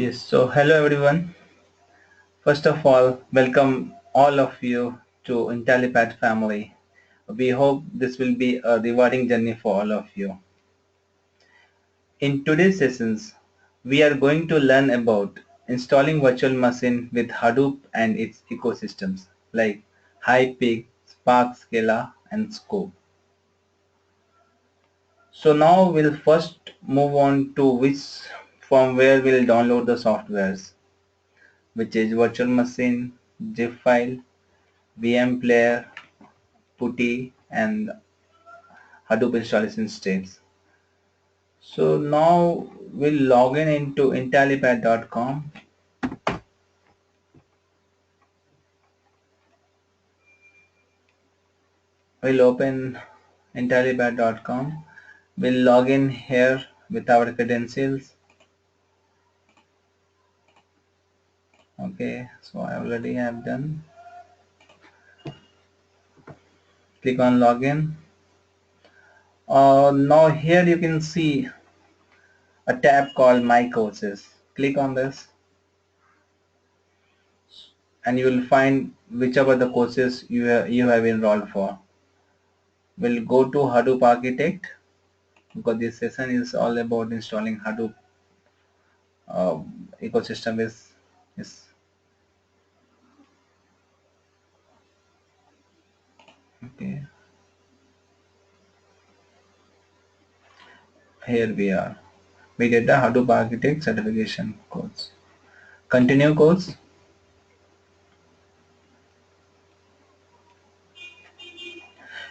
Yes, so hello everyone. First of all, welcome all of you to IntelliPad family. We hope this will be a rewarding journey for all of you. In today's sessions, we are going to learn about installing virtual machine with Hadoop and its ecosystems like HighPeak, Spark, Scala, and Scope. So now we'll first move on to from where we'll download the softwares, which is virtual machine, zip file, VM player, PuTTY, and Hadoop installation steps. So now we'll log in into intellipad.com. We'll open intellipad.com. We'll log in here with our credentials. Okay, so I already have done. Click on login. Now here you can see a tab called My Courses. Click on this and you will find whichever the courses you have enrolled for. We'll go to Hadoop Architect because this session is all about installing Hadoop ecosystem is okay. Here we are. We did the Hadoop Architect certification course. Continue course.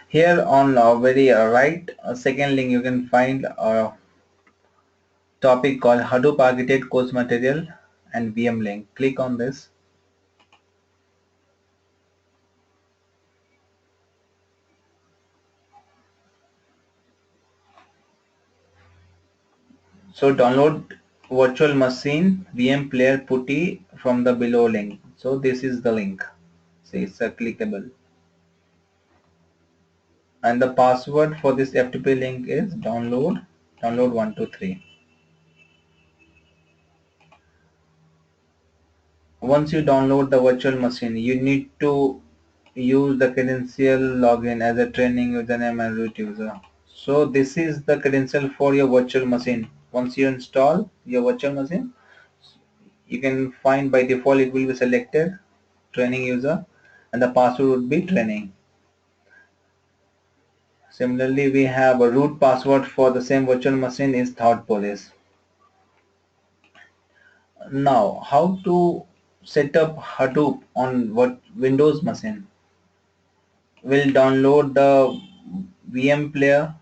Here on very right second link you can find a topic called Hadoop Architect course material and VM link. Click on this. So download virtual machine VM player PuTTY from the below link. So this is the link. See, it's a clickable. And the password for this FTP link is download 123. Once you download the virtual machine, you need to use the credential login as a training username and root user. So this is the credential for your virtual machine. Once you install your virtual machine, you can find by default it will be selected training user and the password would be training. Similarly, we have a root password for the same virtual machine is thought police. Now, how to set up Hadoop on what Windows machine? We'll download the VM player,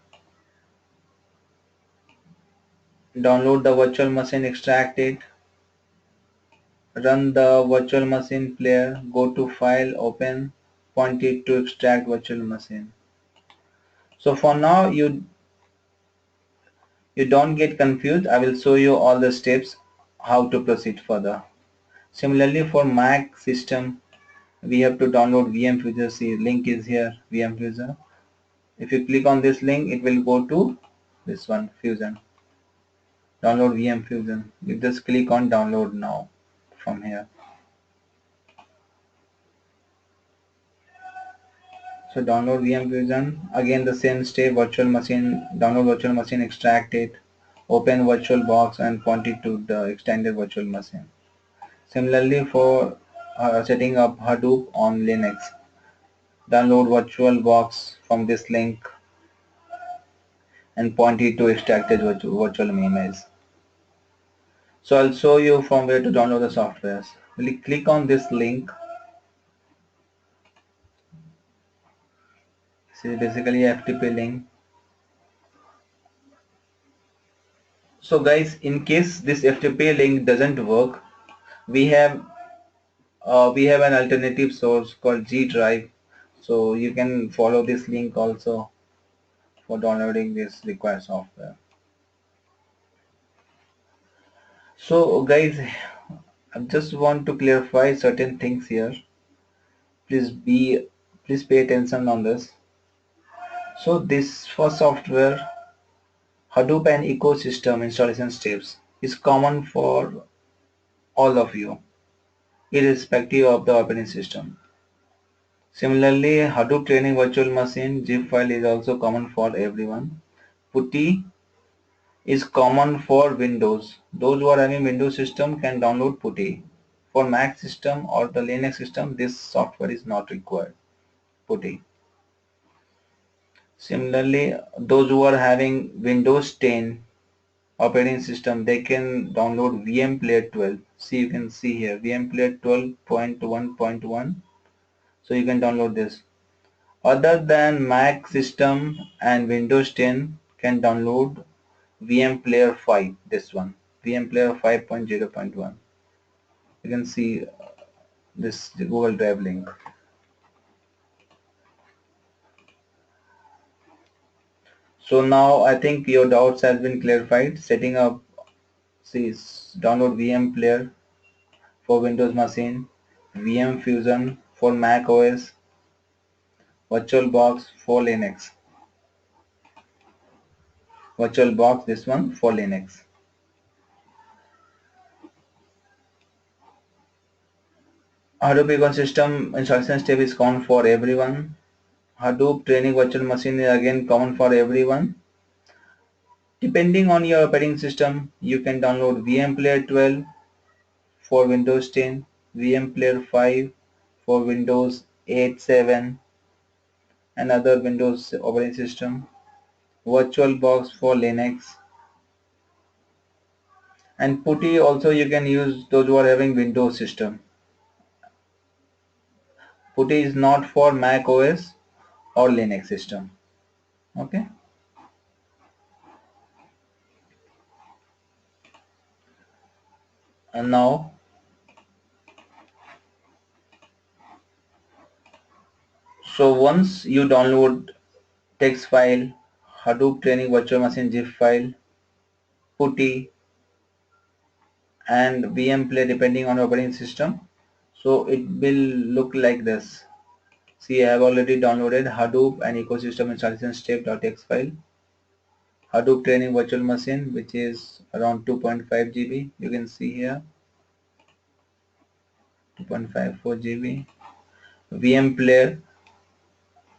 download the virtual machine, extract it, run the virtual machine player, go to file, open, point it to extract virtual machine. So for now, you don't get confused. I will show you all the steps how to proceed further. Similarly, for Mac system, we have to download VM Fuser. See, link is here, VM Fuser. If you click on this link, it will go to this one, Fusion. Download VM Fusion. You just click on download now from here. So download VM Fusion. Again the same step, virtual machine, download virtual machine, extract it, open virtual box and point it to the extended virtual machine. Similarly for setting up Hadoop on Linux, download VirtualBox from this link and point it to extracted virtual image. So I'll show you from where to download the softwares. We'll click on this link. This is basically a FTP link. So guys, in case this FTP link doesn't work, we have an alternative source called G Drive. So you can follow this link also for downloading this required software. So guys, I just want to clarify certain things here. Please pay attention on this. So this for software Hadoop and ecosystem installation steps is common for all of you, irrespective of the operating system. Similarly, Hadoop training virtual machine zip file is also common for everyone. PuTTY is common for Windows. Those who are having Windows system can download PuTTY. For Mac system or the Linux system, this software is not required. PuTTY. Similarly, those who are having Windows 10 operating system, they can download VM Player 12. See, you can see here VM Player 12.1.1. So you can download this. Other than Mac system and Windows 10 can download VM Player 5. This one, VM Player 5.0.1. You can see this Google Drive link. So now I think your doubts has been clarified. Setting up, see, download VM Player for Windows machine, VM Fusion for Mac OS, VirtualBox for Linux. VirtualBox, this one for Linux. Hadoop ecosystem installation step is common for everyone. Hadoop training virtual machine is again common for everyone. Depending on your operating system, you can download VM Player 12 for Windows 10, VM Player 5 for Windows 8, 7 and other Windows operating system, VirtualBox for Linux, and PuTTY also you can use those who are having Windows system. PuTTY is not for Mac OS or Linux system. Okay. And now so once you download text file, Hadoop training virtual machine zip file, PuTTY and VM Play depending on operating system, so it will look like this. See, I have already downloaded Hadoop and ecosystem installation step.txt file, Hadoop training virtual machine which is around 2.5 GB. You can see here 2.54 GB. VM Player,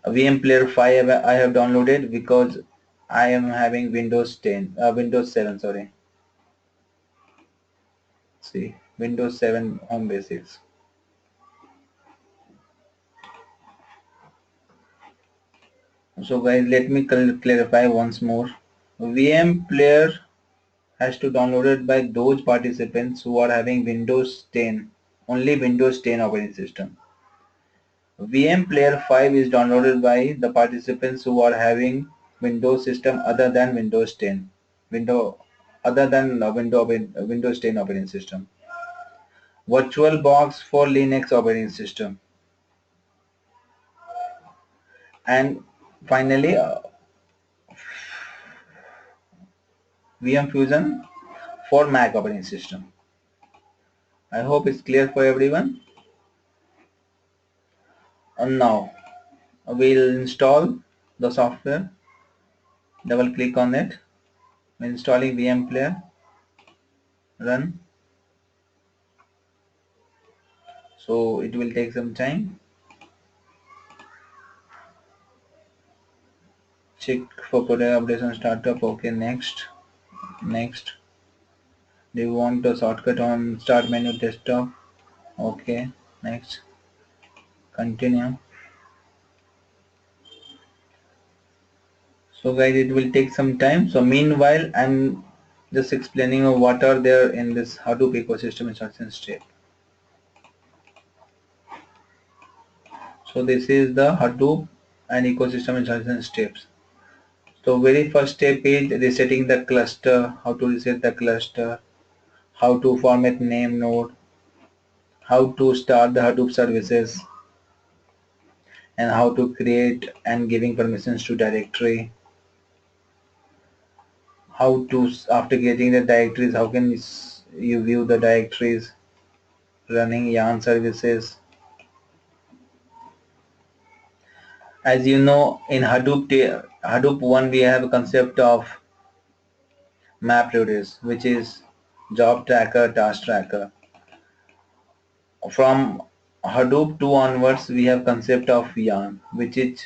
VM Player 5 I have downloaded because I am having Windows 10, Windows 7, sorry. See, Windows 7 Home Basics. So guys, let me clarify once more. VM Player has to downloaded by those participants who are having Windows 10, only Windows 10 operating system. VM Player 5 is downloaded by the participants who are having Windows system other than Windows 10, Windows 10 operating system. VirtualBox for Linux operating system, and finally VM Fusion for Mac operating system. I hope it's clear for everyone. And now we'll install the software. Double click on it. Installing VM Player. Run. So it will take some time. Check for product updates on startup. Okay, next. Next. Do you want the shortcut on start menu desktop? Okay, next. Continue. So guys, it will take some time. So meanwhile, I'm just explaining what are there in this Hadoop ecosystem instruction step. So this is the Hadoop and ecosystem instruction steps. So very first step is resetting the cluster, how to reset the cluster, how to format name node, how to start the Hadoop services, and how to create and giving permissions to directory, how to, after getting the directories, how can you view the directories, running yarn services. As you know, in Hadoop 1 we have a concept of map reduce, which is job tracker, task tracker. From Hadoop 2 onwards, we have concept of yarn, which is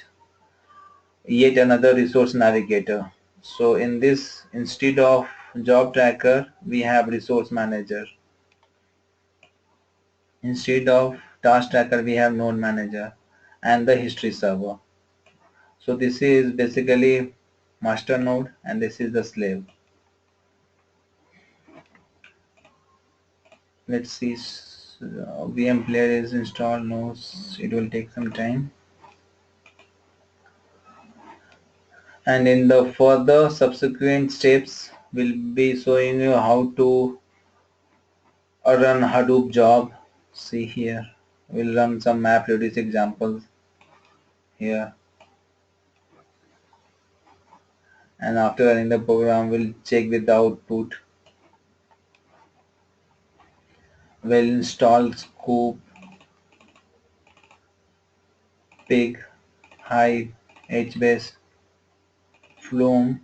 yet another resource navigator. So in this, instead of job tracker, we have resource manager. Instead of task tracker, we have node manager and the history server. So this is basically master node and this is the slave. Let's see, VM player is installed. No, it will take some time. And in the further subsequent steps, we'll be showing you how to run Hadoop job. See here, we'll run some map reduce examples here. And after running the program, we'll check with the output. We'll install scoop, pig, hive, hbase, flume,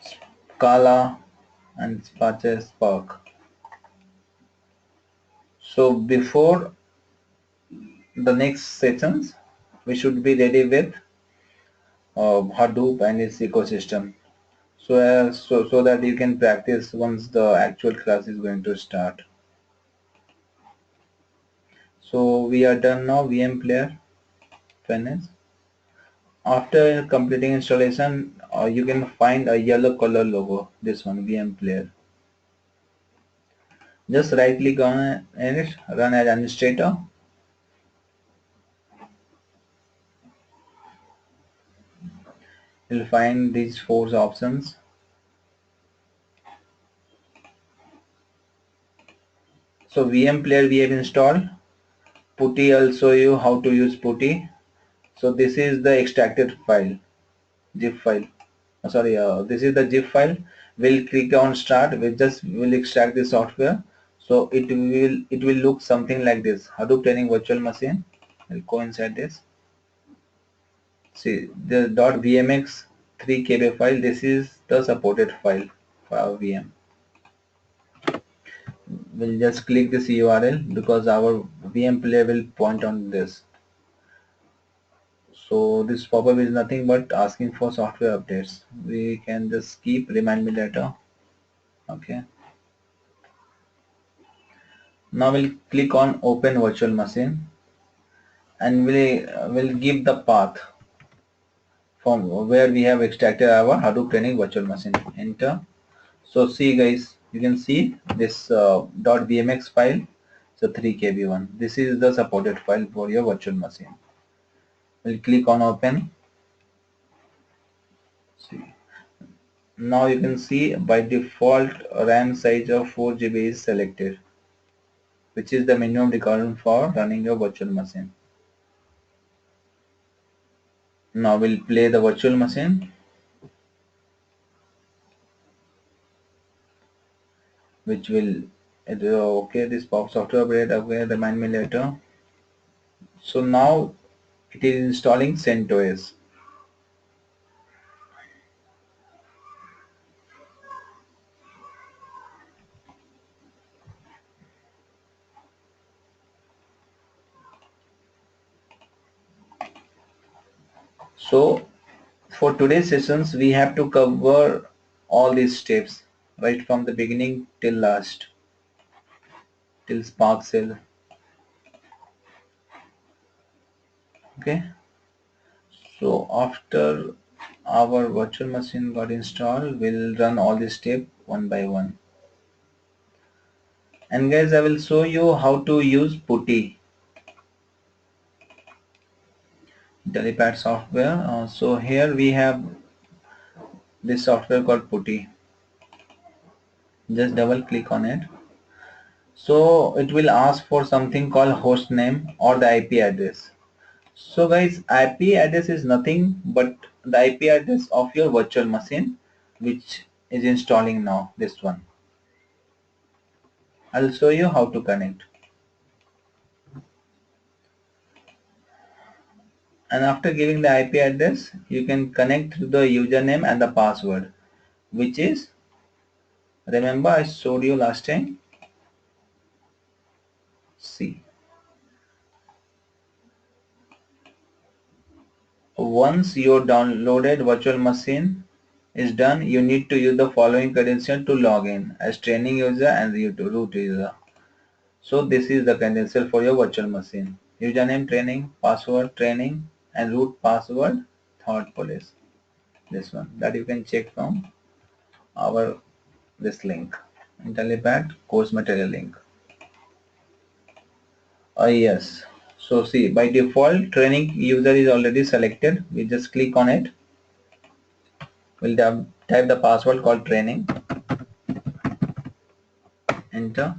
scala, and spark. So before the next sessions, we should be ready with Hadoop and its ecosystem. So that you can practice once the actual class is going to start. So we are done now. VM player finish. After completing installation, you can find a yellow color logo. This one, VM player. Just right click on it, run as administrator. You'll find these four options. So VM player we have installed. Putty, I'll show you how to use Putty. So this is the extracted file, zip file. This is the zip file. We'll click on start. We'll extract the software. So it will look something like this. Hadoop training virtual machine. We'll go inside this. See the .vmx 3 KB file. This is the supported file for our VM. We'll just click this URL because our VM player will point on this. So this pop-up is nothing but asking for software updates. We can just keep remind me later. Okay. Now we'll click on open virtual machine and we'll give the path from where we have extracted our Hadoop training virtual machine. Enter. So see guys, you can see this .vmx file. It's a 3 KB one. This is the supported file for your virtual machine. We'll click on open. See. Now you can see by default RAM size of 4 GB is selected, which is the minimum requirement for running your virtual machine. Now we'll play the virtual machine, which will okay, this pop software update, okay, remind me later. So now it is installing CentOS. So for today's sessions we have to cover all these steps right from the beginning till last, till Spark Cell. Okay. So after our virtual machine got installed, we'll run all these steps one by one. And guys, I will show you how to use Putty, Delipad software. So here we have this software called Putty. Just double click on it. So it will ask for something called host name or the IP address. So guys, IP address is nothing but the IP address of your virtual machine, which is installing now, this one. I'll show you how to connect. And after giving the IP address, you can connect to the username and the password, which is, remember I showed you last time, See, once your downloaded virtual machine is done, you need to use the following credential to log in as training user and root user. So this is the credential for your virtual machine. Username training, password training, and root password thought police. This one that you can check from our this link. IntelliPad course material link. Yes. So see, by default training user is already selected. We just click on it. We'll type the password called training. Enter.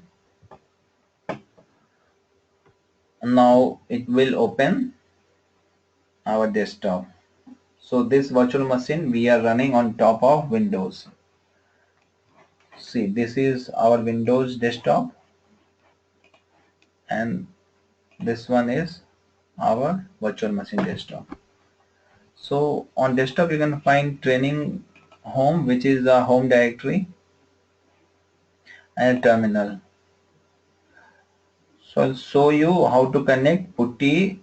Now it will open our desktop. So this virtual machine we are running on top of Windows. See, this is our Windows desktop and this one is our virtual machine desktop. So on desktop you can find training home, which is the home directory, and terminal. So I'll show you how to connect PuTTY,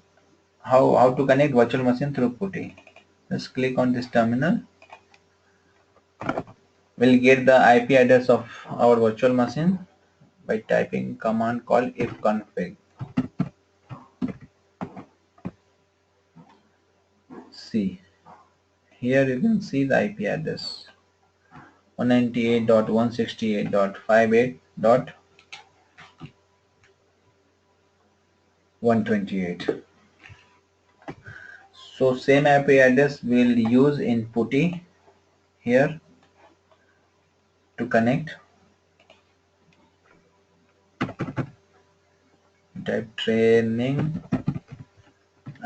how to connect virtual machine through PuTTY. Just click on this terminal. We'll get the IP address of our virtual machine by typing command called ifconfig. See, here you can see the IP address 198.168.58.128. So same IP address we'll use in PuTTY here to connect. Type training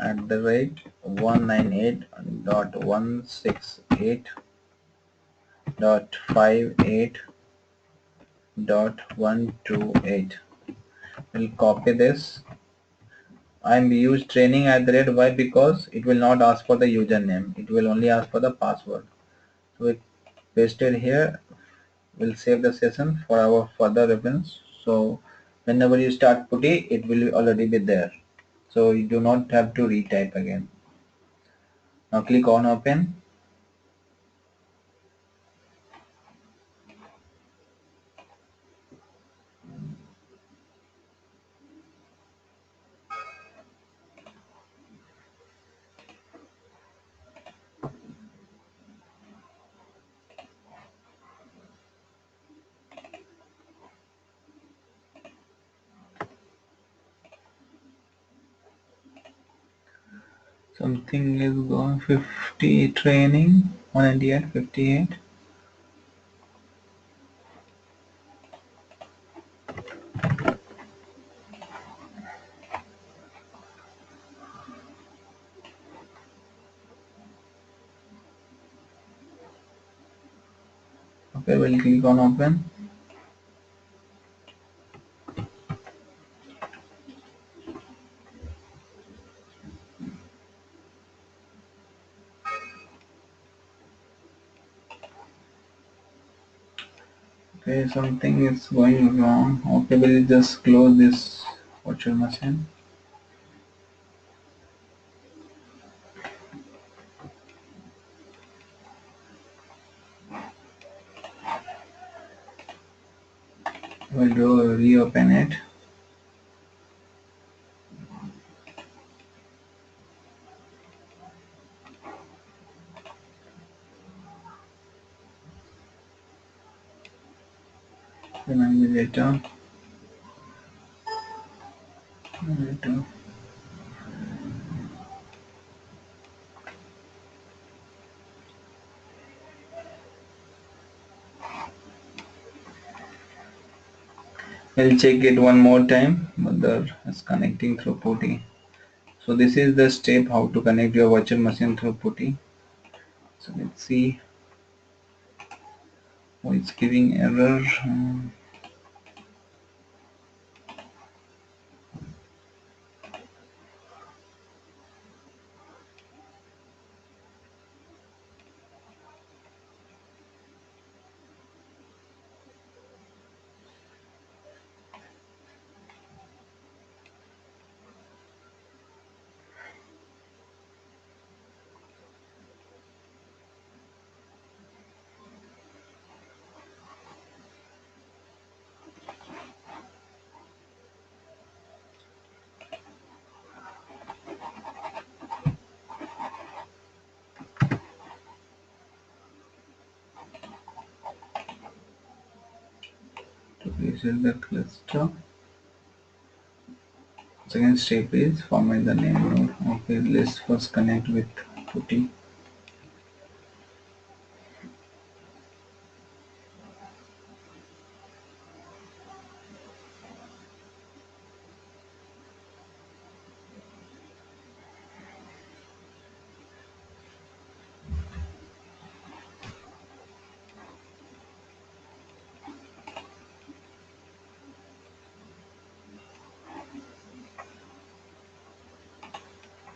at the rate 198.168.58.128. We'll copy this. I'm use training at the rate. Why? Because it will not ask for the username. It will only ask for the password. So we pasted here. We'll save the session for our further reference. So whenever you start PuTTY, it will already be there. So you do not have to retype again. Now click on open. Something is going 50 training 198 58. Okay, we'll click on open. Okay, something is going wrong. Okay, we'll just close this virtual machine. We'll reopen it. Remind me later. We'll check it one more time. Mother is connecting through PuTTY. So this is the step how to connect your virtual machine through PuTTY. So let's see. Oh, it's giving error. reset the cluster. Second step is format the name node. Okay, let's first connect with putty.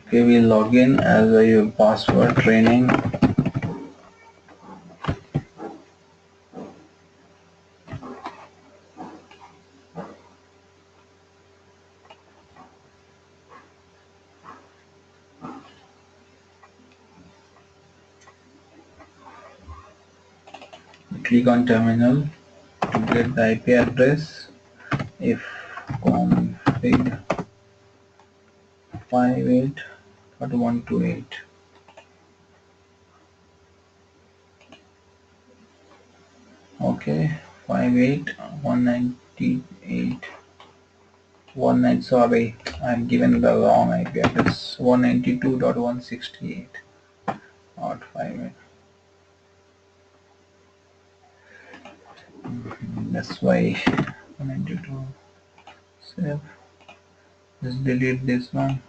Okay, we log in as a password training. Click on terminal to get the IP address. If config 58.128. Okay, 58.198. 19, sorry, I'm given the wrong IP address. 192.168.58. That's why 192. Save. Just delete this one.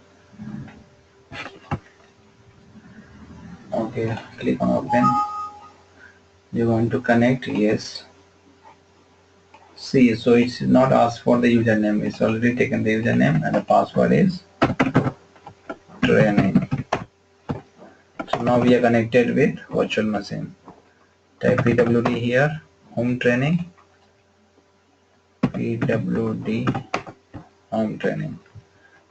Okay, click on open. You want to connect? Yes. See, so it's not asked for the username. It's already taken the username and the password is training. So now we are connected with virtual machine. Type pwd here, home training, pwd home training.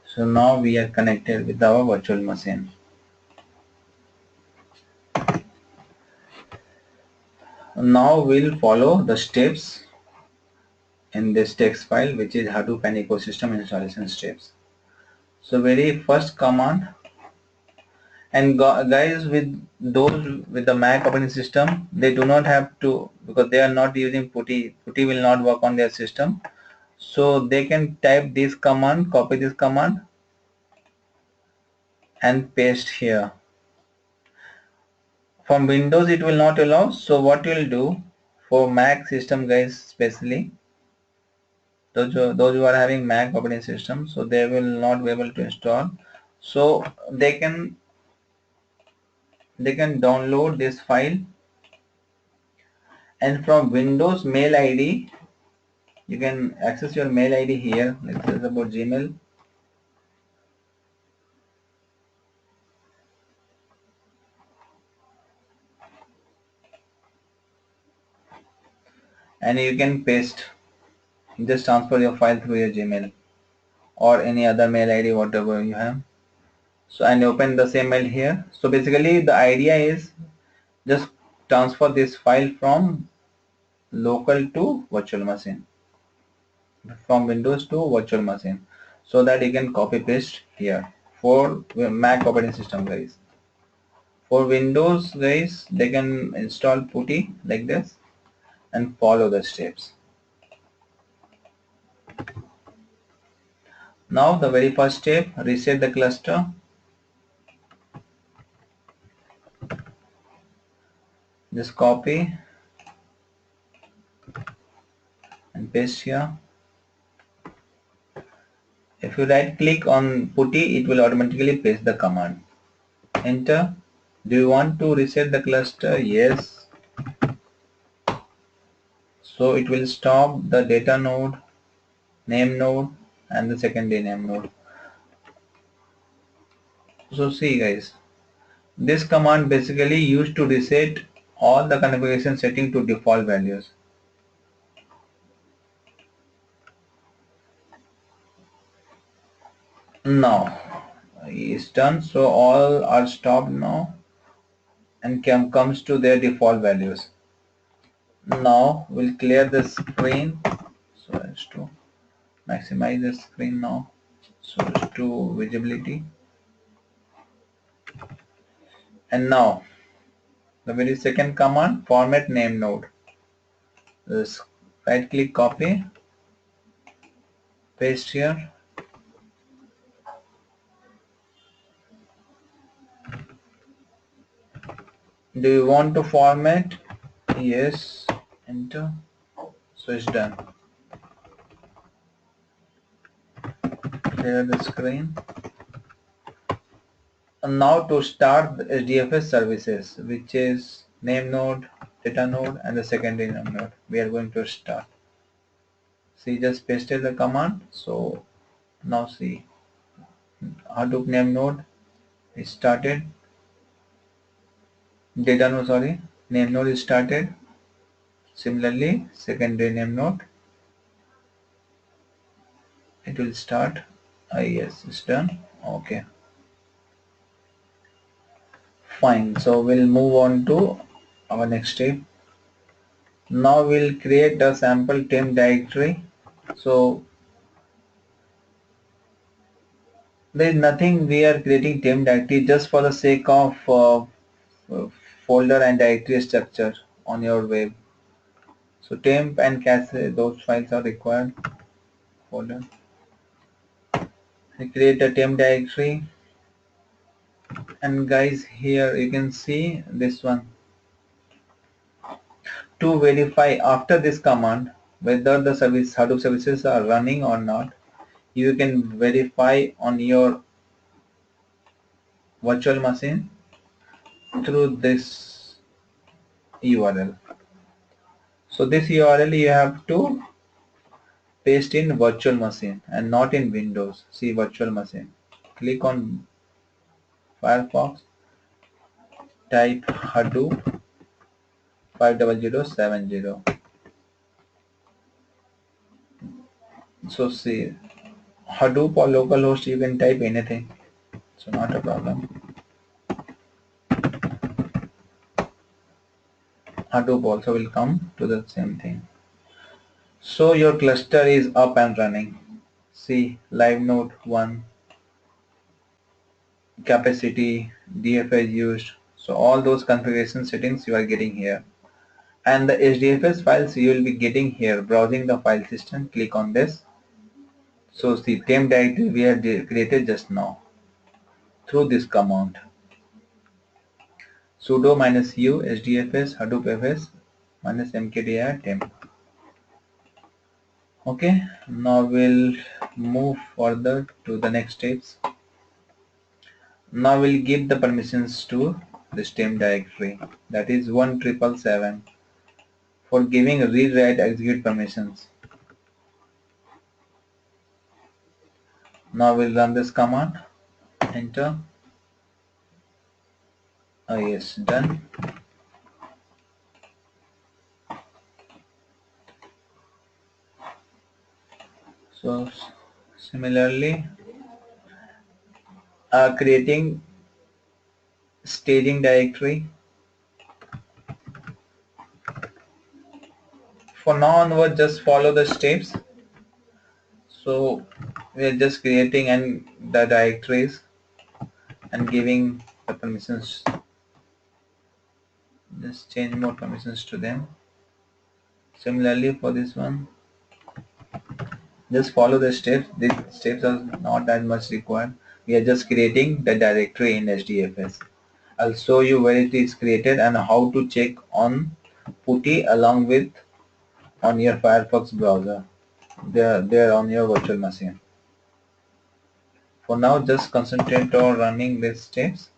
So now we are connected with our virtual machine. Now we'll follow the steps in this text file, which is Hadoop and ecosystem installation steps. So very first command, and guys, with those with the Mac operating system, they do not have to, because they are not using putty. Putty will not work on their system. So they can type this command, copy this command and paste here. From Windows it will not allow. So what you'll do for Mac system, guys, especially those who are having Mac operating system, so they will not be able to install. So they can download this file, and from Windows mail ID you can access your mail ID here. Let's say about Gmail. And you can paste, just transfer your file through your Gmail or any other mail ID, whatever you have. So and open the same mail here. So basically the idea is just transfer this file from local to virtual machine, from Windows to virtual machine, so that you can copy paste here for Mac operating system, guys. For Windows, guys, they can install putty like this and follow the steps. Now the very first step, reset the cluster. Just copy and paste here. If you right click on putty, it will automatically paste the command. Enter. Do you want to reset the cluster? Yes. So it will stop the data node, name node and the secondary name node. So see, guys, this command basically used to reset all the configuration setting to default values. Now it's done, so all are stopped now and comes to their default values. Now we'll clear the screen so as to maximize the screen now, so as to visibility. And now the very second command, format name node. This right click, copy, paste here. Do you want to format? Yes, enter. So it's done. Clear the screen. And now to start the HDFS services, which is name node, data node, and the secondary node, we are going to start. See, just pasted the command. So now see, Hadoop name node is started. Data node, sorry, name node is started. Similarly, secondary name node, it will start. Yes, it's done. Okay, fine. So we'll move on to our next step. Now we'll create a sample temp directory. So there is nothing we are creating temp directory just for the sake of folder and directory structure on your web. So temp and cache, those files are required. Folder. We create a temp directory, and guys, here you can see this one. To verify after this command whether the service Hadoop services are running or not, you can verify on your virtual machine through this URL. So this URL you have to paste in virtual machine and not in Windows. See virtual machine. Click on Firefox, type Hadoop 50070. So see, Hadoop or localhost, you can type anything. So not a problem. Hadoop also will come to the same thing. So your cluster is up and running. See, live node 1, capacity, DFS used. So all those configuration settings you are getting here. And the HDFS files you will be getting here. Browsing the file system, click on this. So the temp directory we have created just now through this command. Sudo -u hdfs hadoop fs -mkdir temp. Okay, now we'll move further to the next steps. Now we'll give the permissions to this temp directory, that is 1777, for giving read write execute permissions. Now we'll run this command, enter. Yes, done. So similarly, creating staging directory. For now onward, just follow the steps. So we are just creating and the directories and giving the permissions. Just change more permissions to them. Similarly for this one, just follow the steps. These steps are not that much required. We are just creating the directory in HDFS. I'll show you where it is created and how to check on PuTTY along with on your Firefox browser. They're on your virtual machine. For now, just concentrate on running these steps.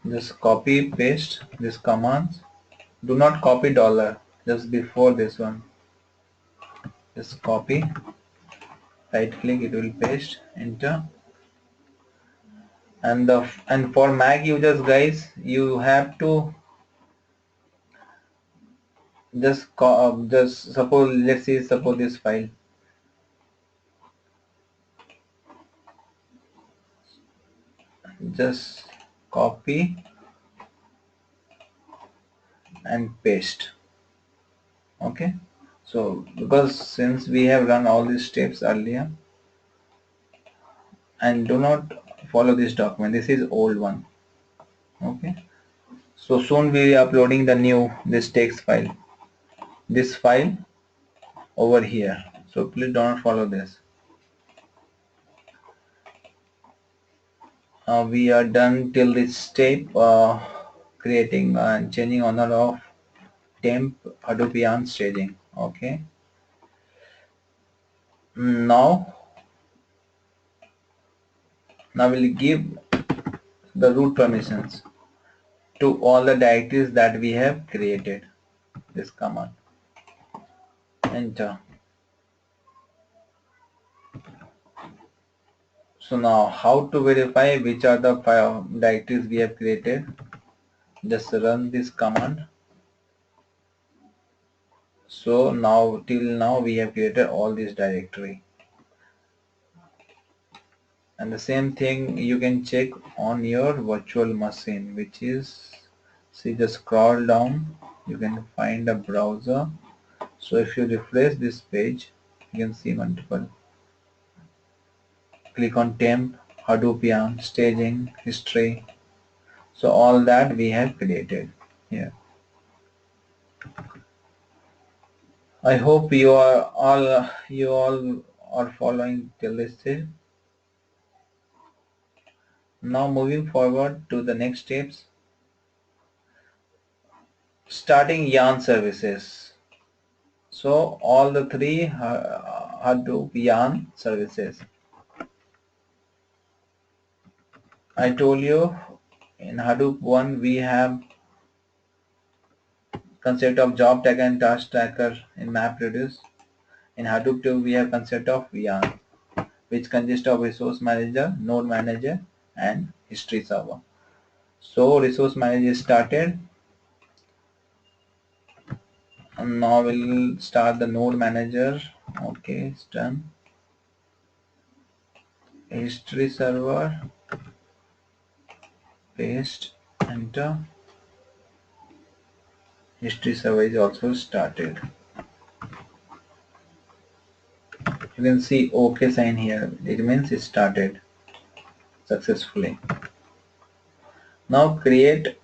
Just copy paste these commands. Do not copy dollar just before this one. Just copy, right click, it will paste, enter. And for Mac users, guys, you have to just suppose, let's see, suppose this file. Just copy and paste. Okay, so because since we have run all these steps earlier, and do not follow this document, this is old one. Okay, So soon we are uploading the new this text file, this file over here. So please do not follow this. We are done till this step, creating and changing honor of temp Hadoop yarn staging. Okay. Now we'll give the root permissions to all the directories that we have created. This command. Enter. So now how to verify which are the file directories we have created? Just run this command. So now till now we have created all this directory. And the same thing you can check on your virtual machine, which is, see, just scroll down, you can find a browser. So if you refresh this page, you can see multiple. Click on temp, Hadoop yarn, staging, history. So all that we have created here. I hope you all are following till this stage. Now moving forward to the next steps. Starting yarn services. So all the three Hadoop yarn services. I told you in Hadoop 1 we have concept of job tracker and task tracker in MapReduce. In Hadoop 2 we have concept of yarn, which consists of resource manager, node manager and history server. So resource manager started, and now we'll start the node manager. Okay, it's done. History server, paste, enter. History server is also started. You can see OK sign here. It means it started successfully. Now create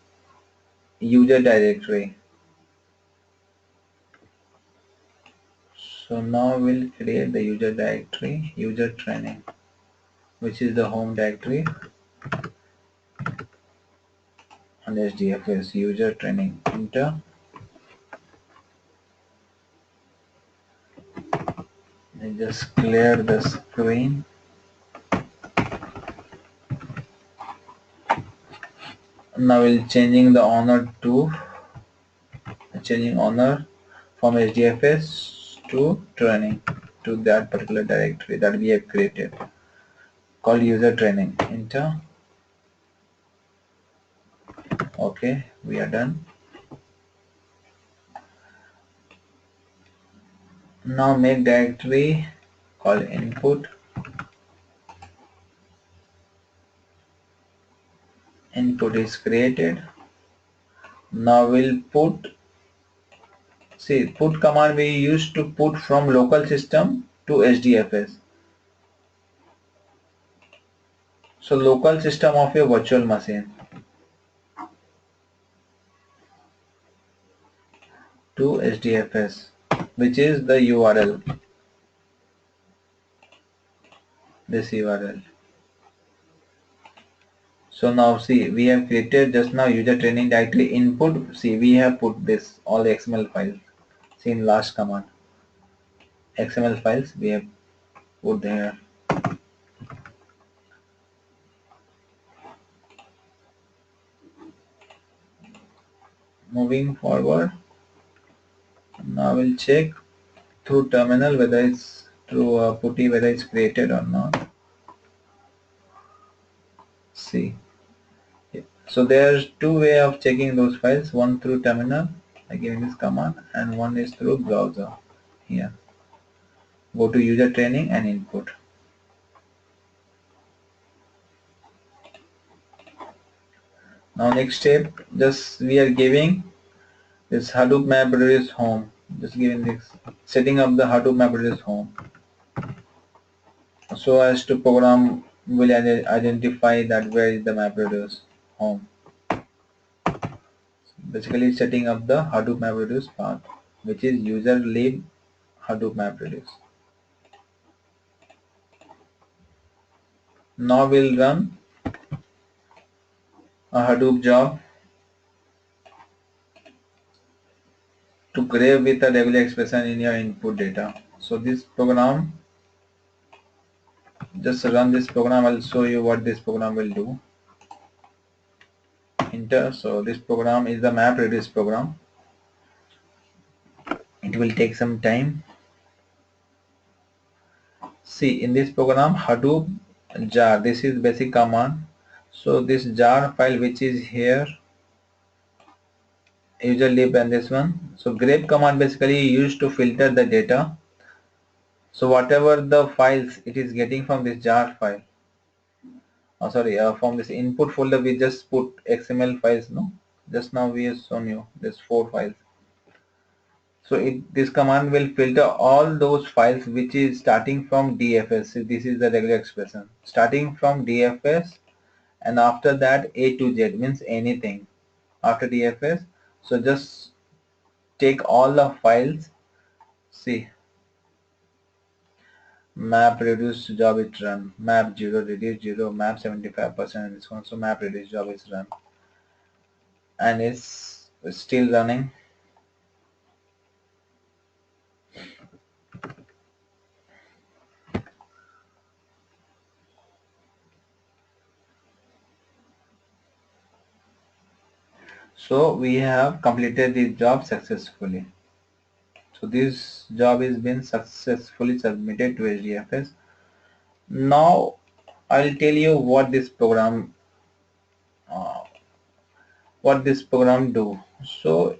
user directory. So now we'll create the user directory, user training, which is the home directory on HDFS, user training. Enter. And just clear the screen. Now we'll changing the owner to from HDFS to training to that particular directory that we have created called user training. Enter. Okay, we are done. Now make directory called input. Input is created. Now we'll put, see, put command we used to put from local system to HDFS. So local system of your virtual machine to HDFS, which is the URL, this URL. So now see, we have created just now user training directory input. See, we have put this all the XML files. See in last command, XML files we have put there. Moving forward, now we'll check through terminal whether it's through putty whether it's created or not. See, so there's two way of checking those files, one through terminal by giving this command and one is through browser. Here, go to user training and input. Now next step, just we are giving this Hadoop MapReduce home, just giving this, setting up the Hadoop MapReduce home so as to program will identify that where is the MapReduce home. Basically setting up the Hadoop MapReduce path, which is user lib Hadoop MapReduce. Now we'll run a Hadoop job to grab with a regular expression in your input data. So this program, just run this program. I'll show you what this program will do. Enter. So this program is the MapReduce program. It will take some time. See, in this program, Hadoop jar, this is basic command. So this jar file which is here, user lib and this one. So grep command basically used to filter the data. So whatever the files it is getting from this jar file, from this input folder, we just put XML files, no? Just now we have shown you this 4 files. So this command will filter all those files which is starting from DFS. So this is the regular expression. Starting from DFS and after that A to Z means anything after DFS. So just take all the files. See, map reduce job is run, map 0 reduce 0, map 75% and so on. So map reduce job is run and it's still running. So we have completed this job successfully. So this job has been successfully submitted to HDFS. Now I'll tell you what this program do. So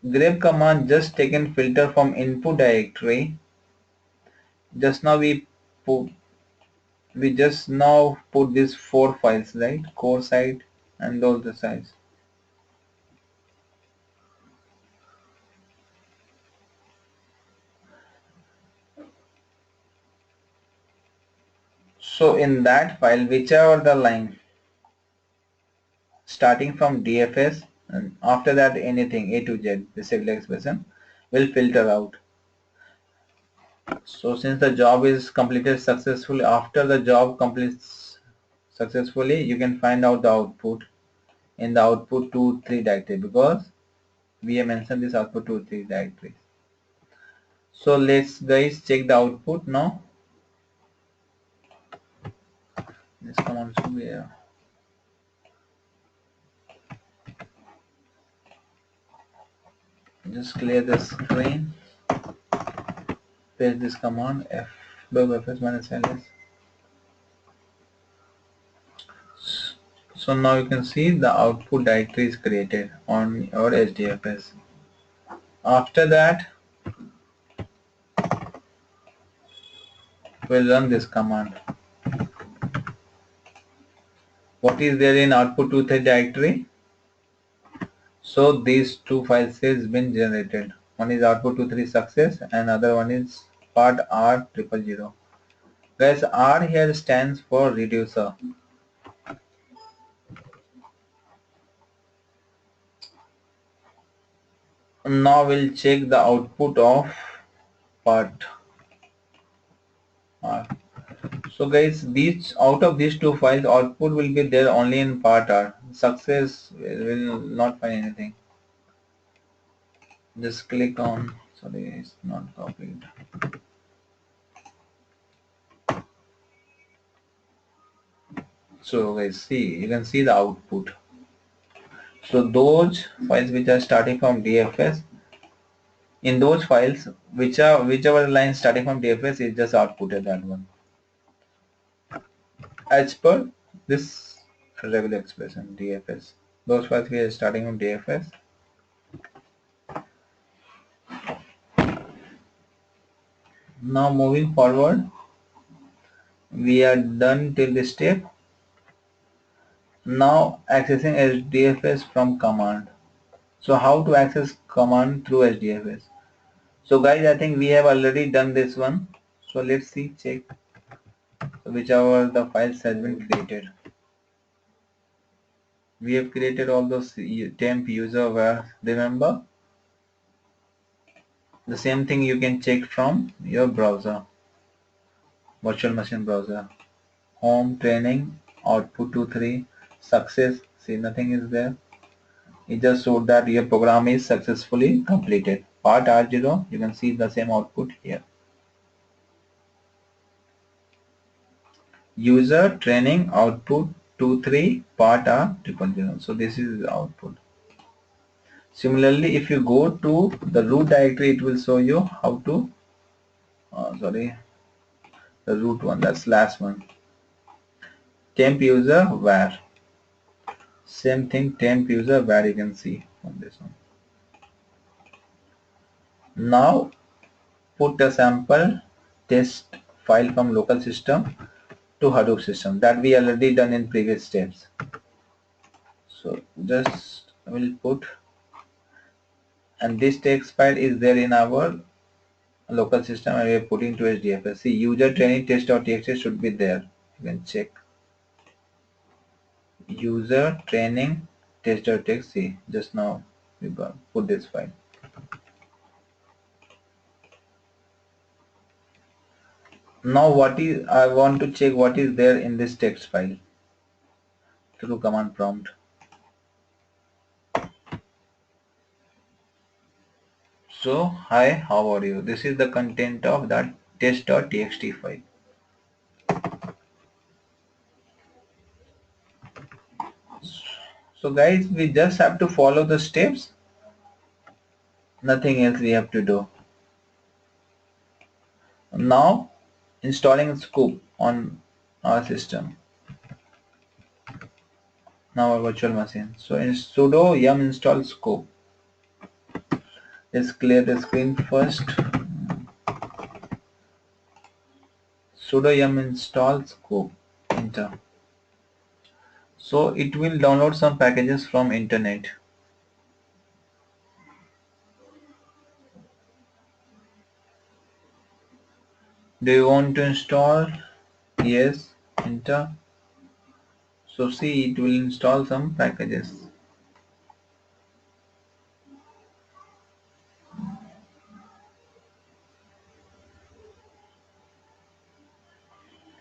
grep command just taken filter from input directory. Just now we just now put these 4 files, right? Core site and all the sites. So in that file, whichever the line starting from DFS and after that anything A to Z, the regular expression will filter out. So since the job is completed successfully, after the job completes successfully, you can find out the output in the output 2-3 directory because we have mentioned this output 2-3 directory. So let's guys check the output now. This command should be here. Just clear the screen. Paste this command fs -ls. So now you can see the output directory is created on your HDFS. After that, we'll run this command. What is there in output 2-3 directory? So these 2 files has been generated. One is output 2-3 success and other one is part R000. Guys, R here stands for reducer. Now we'll check the output of part R. So guys, these out of these 2 files, output will be there only in part R. Success will not find anything. Just click on, sorry, it's not copied. So guys, see, you can see the output. So those files which are starting from DFS, in those files, whichever line starting from DFS is just outputted that one. As per this regular expression DFS. Those files we are starting from DFS. Now moving forward, we are done till this step. Now accessing HDFS from command. So how to access command through HDFS? So guys, I think we have already done this one. So let's see, check whichever the files has been created. We have created all those temp user where, remember? The same thing you can check from your browser, virtual machine browser. Home, training, output 23, success, see nothing is there. It just showed that your program is successfully completed. Part R0, you can see the same output here. User training output 23 part R000. So this is the output. Similarly, if you go to the root directory, it will show you how to, the root one, that's last one. Temp user var. Same thing, temp user var you can see on this one. Now put a sample test file from local system to Hadoop system that we already done in previous steps. So just I will put, and this text file is there in our local system and we are putting to HDFS. See, user training test.txt should be there. You can check. User training test.txt. See, just now we put this file. Now I want to check what is there in this text file through command prompt. So, hi, how are you? This is the content of that test.txt file. So guys, we just have to follow the steps. Nothing else we have to do. Now, installing Scoop on our system. Now our virtual machine. So in sudo yum install Scoop. Let's clear the screen first. Sudo yum install Scoop. Enter. So it will download some packages from internet. Do you want to install? Yes. Enter. So see, it will install some packages.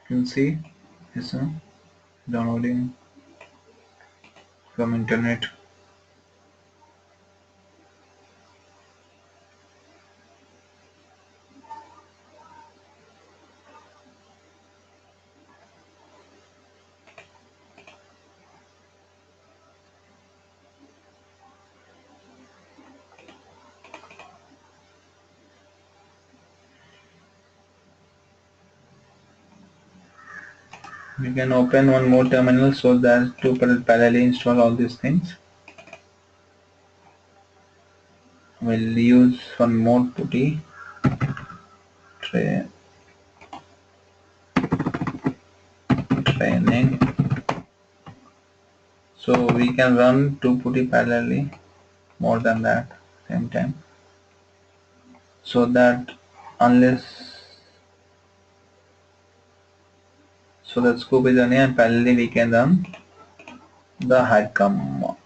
You can see this one downloading from internet. You can open one more terminal so that to parallelly install all these things. We'll use one more putty training. So we can run two putty parallelly, more than that, same time. So that the scope is on here and parallelly we can run the hide commands.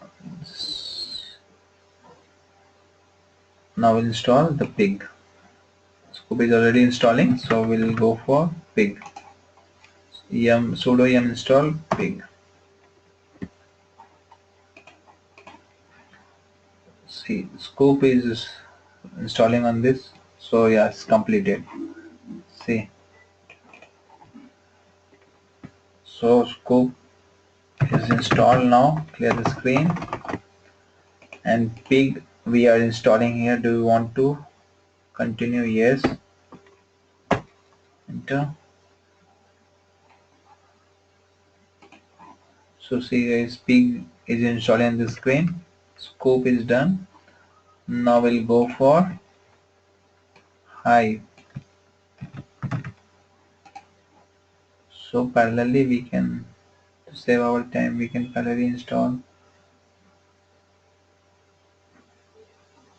Now we'll install the pig. Scoop is already installing, so we'll go for pig. Sudo yum install pig. See, scoop is installing on this, so yes, completed. See, so scoop is installed now. Clear the screen. And pig we are installing here. Do you want to continue? Yes. Enter. So see guys, pig is installing the screen. Scope is done. Now we'll go for hive. So parallelly we can, to save our time, we can parallelly install.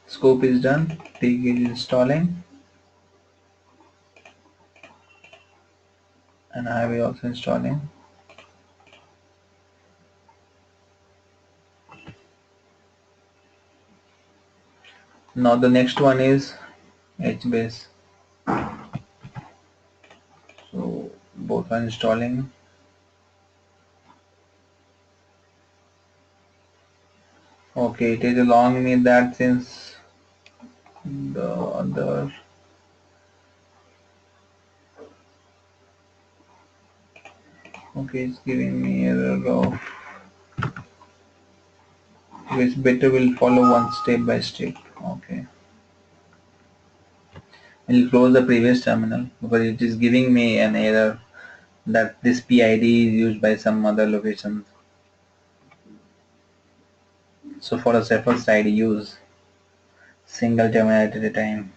Scope is done. Pig is installing. And hive is also installing. Now the next one is HBase. So both are installing. Okay, it is allowing me that since the other. Okay, it's giving me error of. It's better will follow one step by step. Okay. I'll close the previous terminal because it is giving me an error that this PID is used by some other locations. So for a safer side, use single terminal at a time.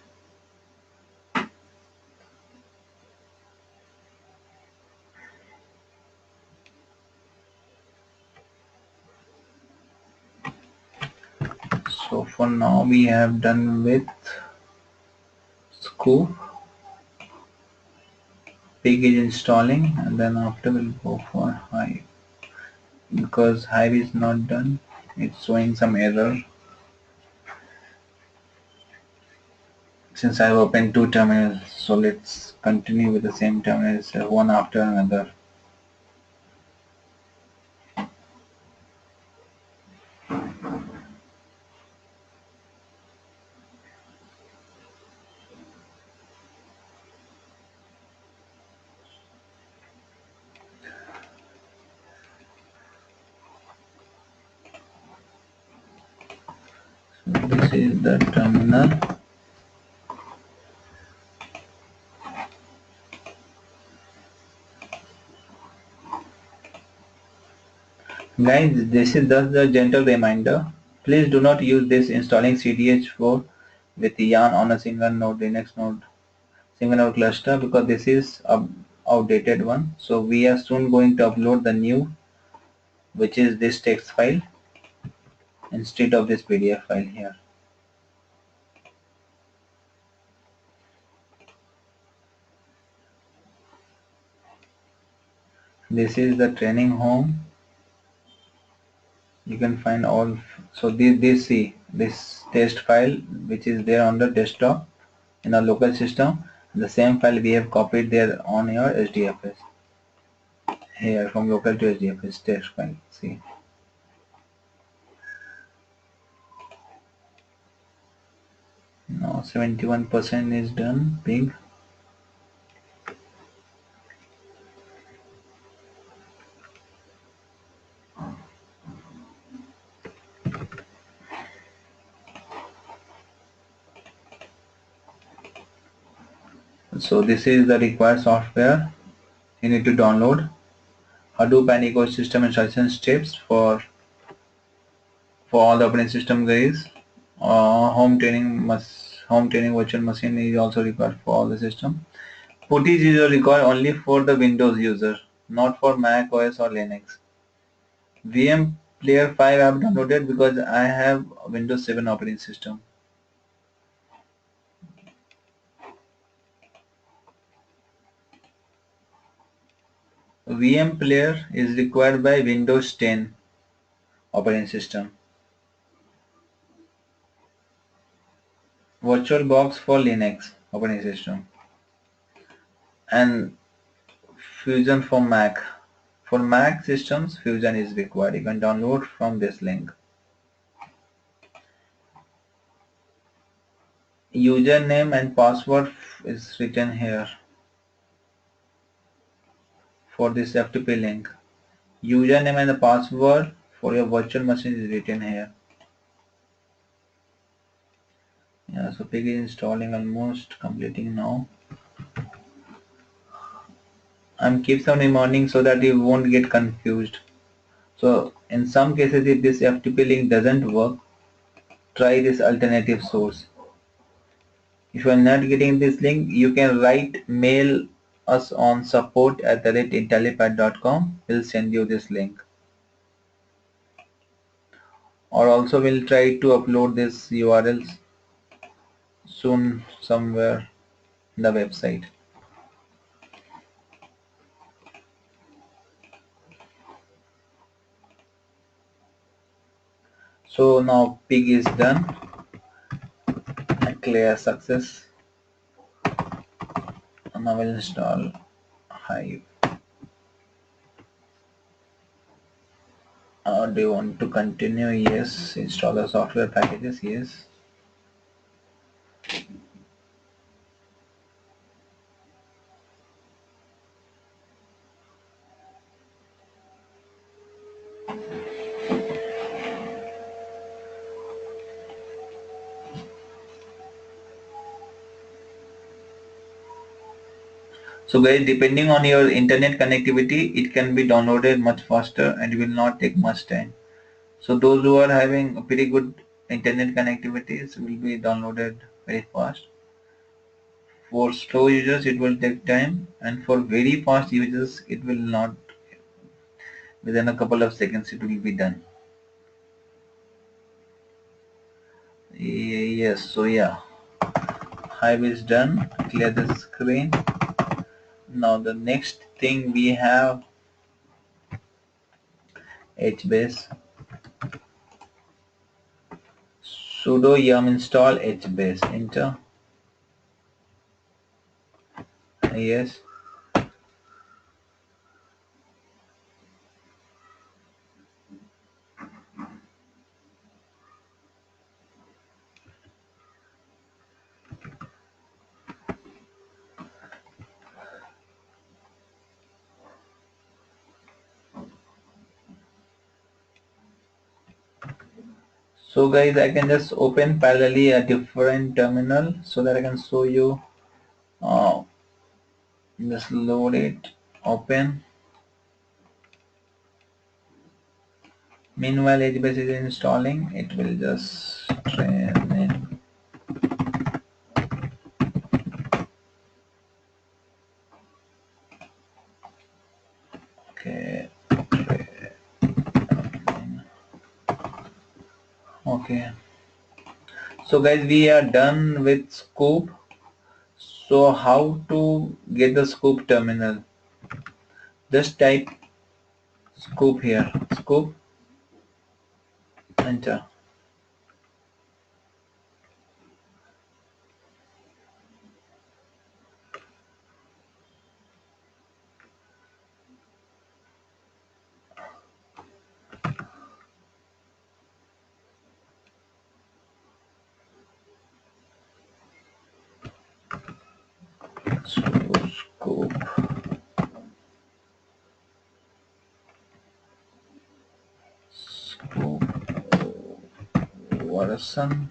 So for now we have done with scoop. Pig is installing, and then after we'll go for Hive. Because Hive is not done, it's showing some error. Since I've opened two terminals, so let's continue with the same terminals, one after another. So this is the terminal. Guys, this is just a gentle reminder. Please do not use this installing CDH4 with yarn on a single node Linux node, single node cluster, because this is a outdated one. So we are soon going to upload the new, which is this text file instead of this PDF file here. This is the training home. You can find all. So this test file which is there on the desktop in our local system. The same file we have copied there on your HDFS. Here from local to HDFS test file. See. Now 71% is done. Big. So this is the required software. You need to download Hadoop and ecosystem installation steps for all the operating system guys. Home training virtual machine is also required for all the system. Footage is required only for the Windows user, not for Mac OS or Linux. VM Player 5 I have downloaded because I have Windows 7 operating system. VM Player is required by Windows 10 operating system. VirtualBox for Linux operating system. And Fusion for Mac. For Mac systems, Fusion is required. You can download from this link. Username and password is written here for this FTP link. Username and the password for your virtual machine is written here. Yeah, so Pig is installing, almost completing now. I'm keeps on reminding so that you won't get confused. So in some cases, if this FTP link doesn't work, try this alternative source. If you are not getting this link, you can mail us on support@intellipad.com. We'll send you this link. Or also we'll try to upload this URLs soon somewhere in the website. So now Pig is done. clear success. Now we'll install Hive. Do you want to continue? Yes. Install the software packages? Yes. So guys, depending on your internet connectivity, it can be downloaded much faster and will not take much time. So those who are having a pretty good internet connectivities will be downloaded very fast. For slow users, it will take time, and for very fast users, it will not. Within a couple of seconds, it will be done. Yes. So yeah, Hive is done. Clear the screen. Now the next thing we have HBase. Sudo yum install HBase. Enter. Yes. So guys, I can just open parallelly a different terminal so that I can show you. Just load it, open. Meanwhile, HBase is installing. It will just train in. Okay. Okay. So guys, we are done with scoop. So how to get the scoop terminal? Just type scoop here. Scoop. Enter. So scoop. Scoop. Version.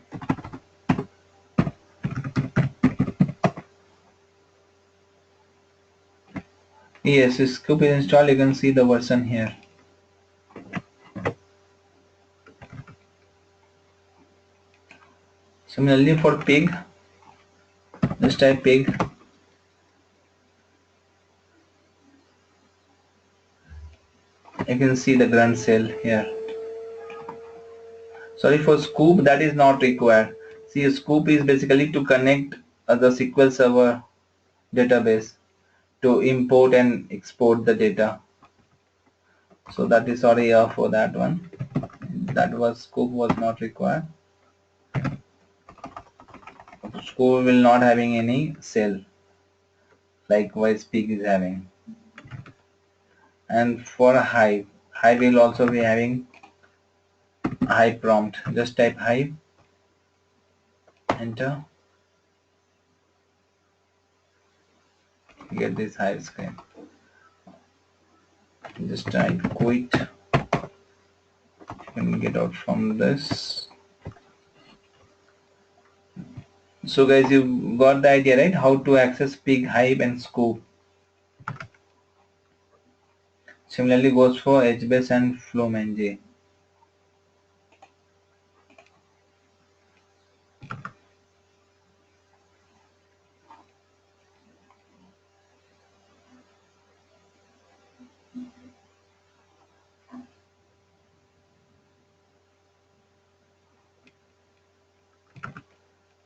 Yes, scoop is installed. You can see the version here. Similarly for pig, just type pig. You can see the grunt cell here. Sorry, for scoop that is not required. See, a scoop is basically to connect the SQL Server database to import and export the data. So that is sorry for that one. That was scoop was not required. Scoop will not having any cell. Likewise, pig is having. And for hive, hive will also be having hive prompt. Just type hive. Enter. Get this hive screen. Just type quit. You can get out from this. So guys, you got the idea, right? How to access pig, hive and scoop. Similarly goes for HBase and FlowManJ.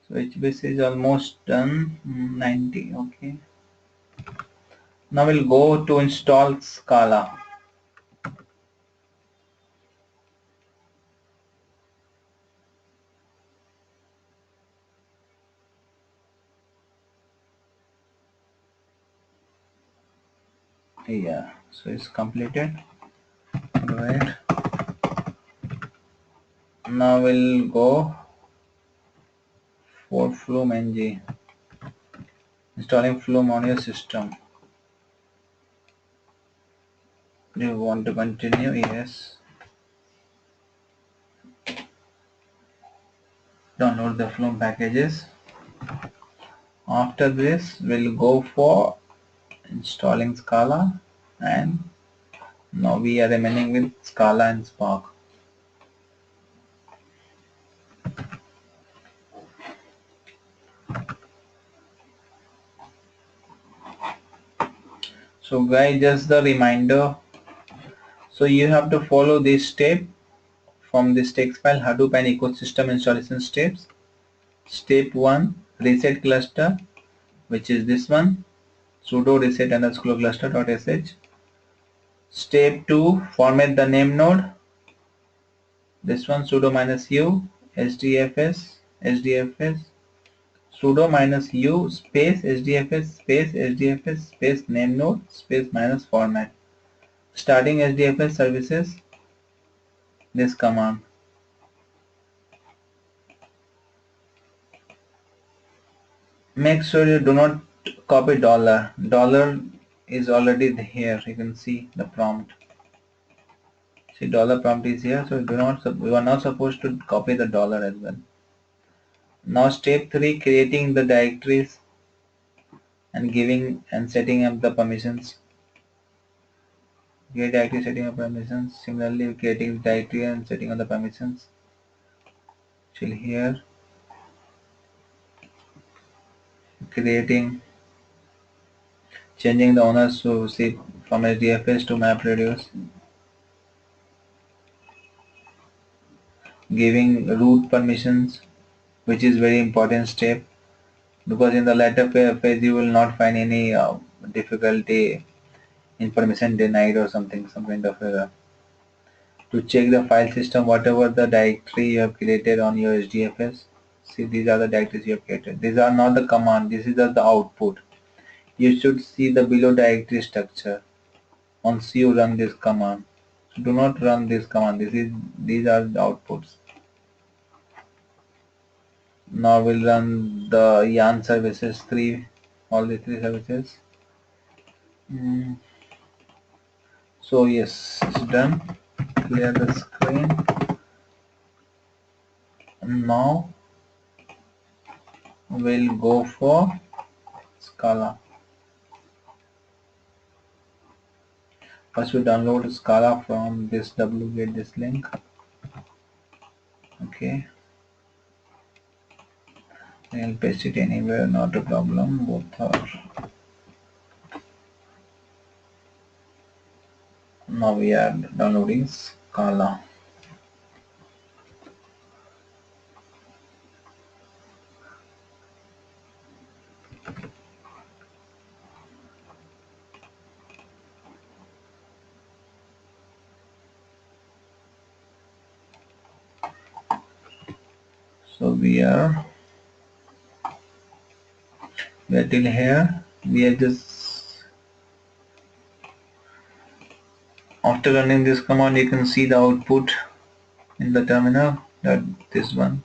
So HBase is almost done. 90. Okay. Now we'll go to install Scala. Yeah, so it's completed. Right. Now we'll go for Flume NG. Installing Flume on your system. Do you want to continue? Yes. Download the Flume packages. After this, we'll go for installing Scala, and now we are remaining with Scala and Spark. So guys, just the reminder. So you have to follow this step from this text file, Hadoop and ecosystem installation steps. Step 1, reset cluster, which is this one, sudo reset underscore cluster.sh. Step 2, format the name node. This one, sudo -u hdfs sudo -u space hdfs space name node space minus format. Starting hdfs services, this command. Make sure you do not copy dollar. Dollar is already here. You can see the prompt. See, dollar prompt is here, so you are not supposed to copy the dollar as well. Now step 3, creating the directories and giving and setting up the permissions. Create directory, setting up permissions. Similarly, creating the directory and setting up the permissions. Till here, creating, changing the owners to see from HDFS to MapReduce. Giving root permissions, which is very important step, because in the latter phase you will not find any difficulty in permission denied or something, some kind of error. To check the file system, whatever the directory you have created on your HDFS, see, these are the directories you have created. These are not the command, this is just the output. You should see the below directory structure once you run this command. So do not run this command, these are the outputs. Now we'll run the yarn services, all the three services. So yes, it's done. Clear the screen. Now we'll go for Scala. First we download Scala from this wget, this link. Okay. I'll paste it anywhere, not a problem. Both are. Now we are downloading Scala. So we are till here. We are just, after running this command, you can see the output in the terminal, that this one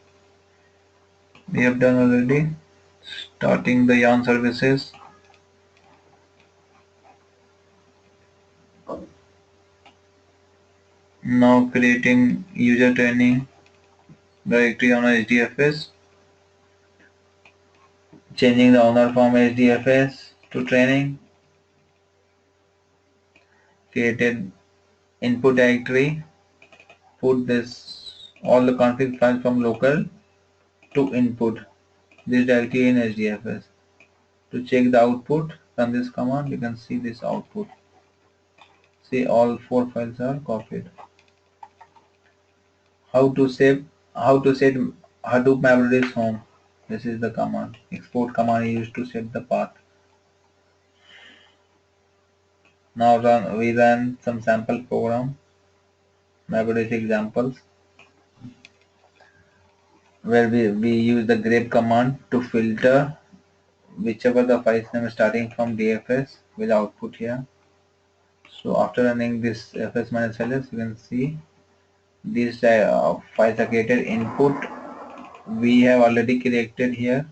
we have done already. Starting the yarn services. Now creating user training directory on HDFS. Changing the owner from HDFS to training. Created input directory. Put this all the config files from local to input this directory in HDFS. To check the output, run this command. You can see this output. See, all 4 files are copied. How to set Hadoop MapReduce home. This is the command. Export command used to set the path. Now we run some sample program, MapReduce examples, where we use the grep command to filter whichever the file name starting from DFS will output here. So after running this fs-ls, you can see these files are created. Input we have already created here,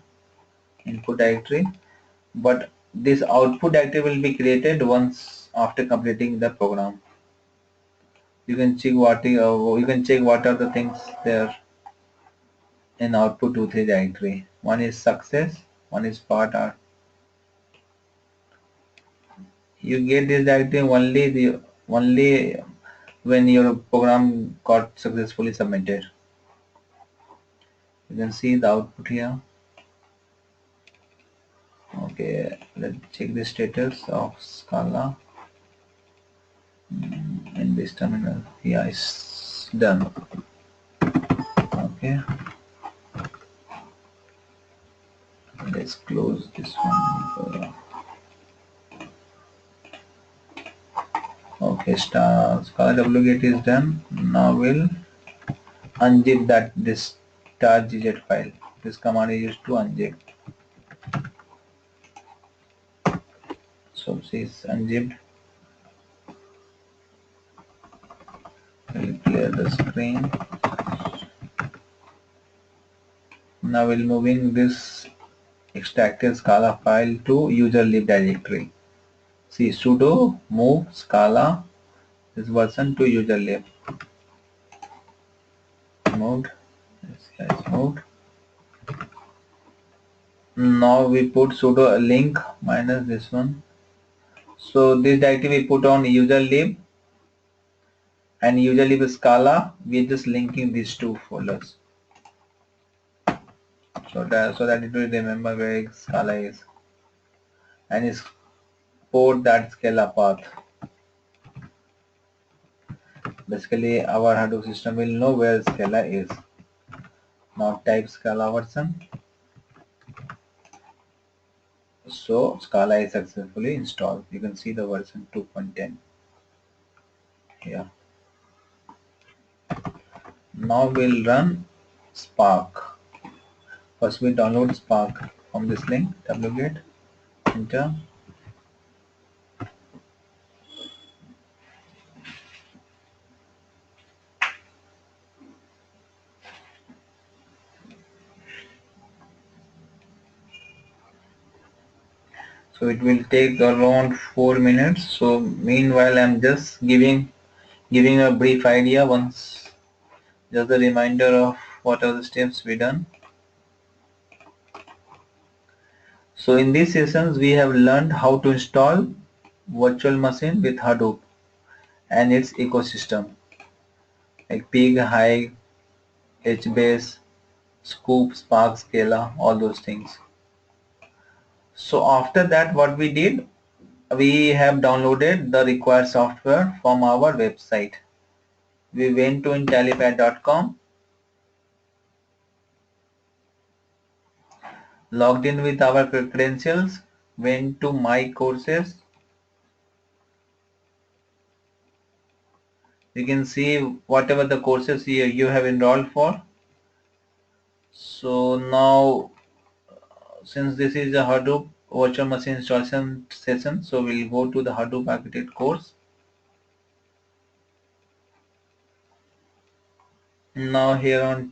input directory, but this output directory will be created once after completing the program. You can check what are the things there in output 2 3 directory. One is success, one is part R. You get this directory only when your program got successfully submitted. You can see the output here. Okay, let's check the status of Scala in this terminal. Yeah, it's done. Okay, let's close this one. Okay, Scala wget is done. Now we'll unzip this star gz file. This command is used to unzip. So see, it's unzipped. We'll clear the screen. Now we'll moving this extracted Scala file to user lib directory. See, sudo move Scala this version to user lib. Moved. This is moved. Now we put sudo link minus this one. So this directory we put on user lib and user lib Scala. We're just linking these two folders. So that it will remember where Scala is and is port that Scala path. Basically our Hadoop system will know where Scala is. Now type Scala version. So Scala is successfully installed. You can see the version 2.10 here. Now we'll run Spark. First we download Spark from this link wget, enter. So it will take around 4 minutes. So meanwhile I'm just giving a brief idea, once just a reminder of what are the steps we done. So in these sessions we have learned how to install virtual machine with Hadoop and its ecosystem like Pig, Hive, HBase, Scoop, Spark, Scala, all those things. So after that what we did, we have downloaded the required software from our website. We went to intelipad.com, logged in with our credentials, went to my courses. You can see whatever the courses you have enrolled for. So now since this is a Hadoop virtual machine installation session, so we'll go to the Hadoop Architect course. Now here on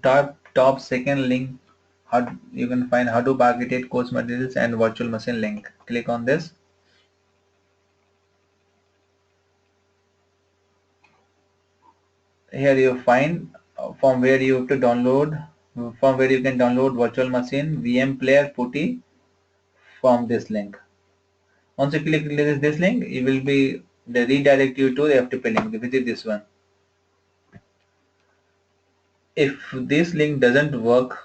top second link, you can find Hadoop Architect course materials and virtual machine link. Click on this. Here you find from where you have to download, from where you can download virtual machine VM player putty from this link. Once you click this link, it will be the redirect you to the FTP link, which is this one. If this link doesn't work,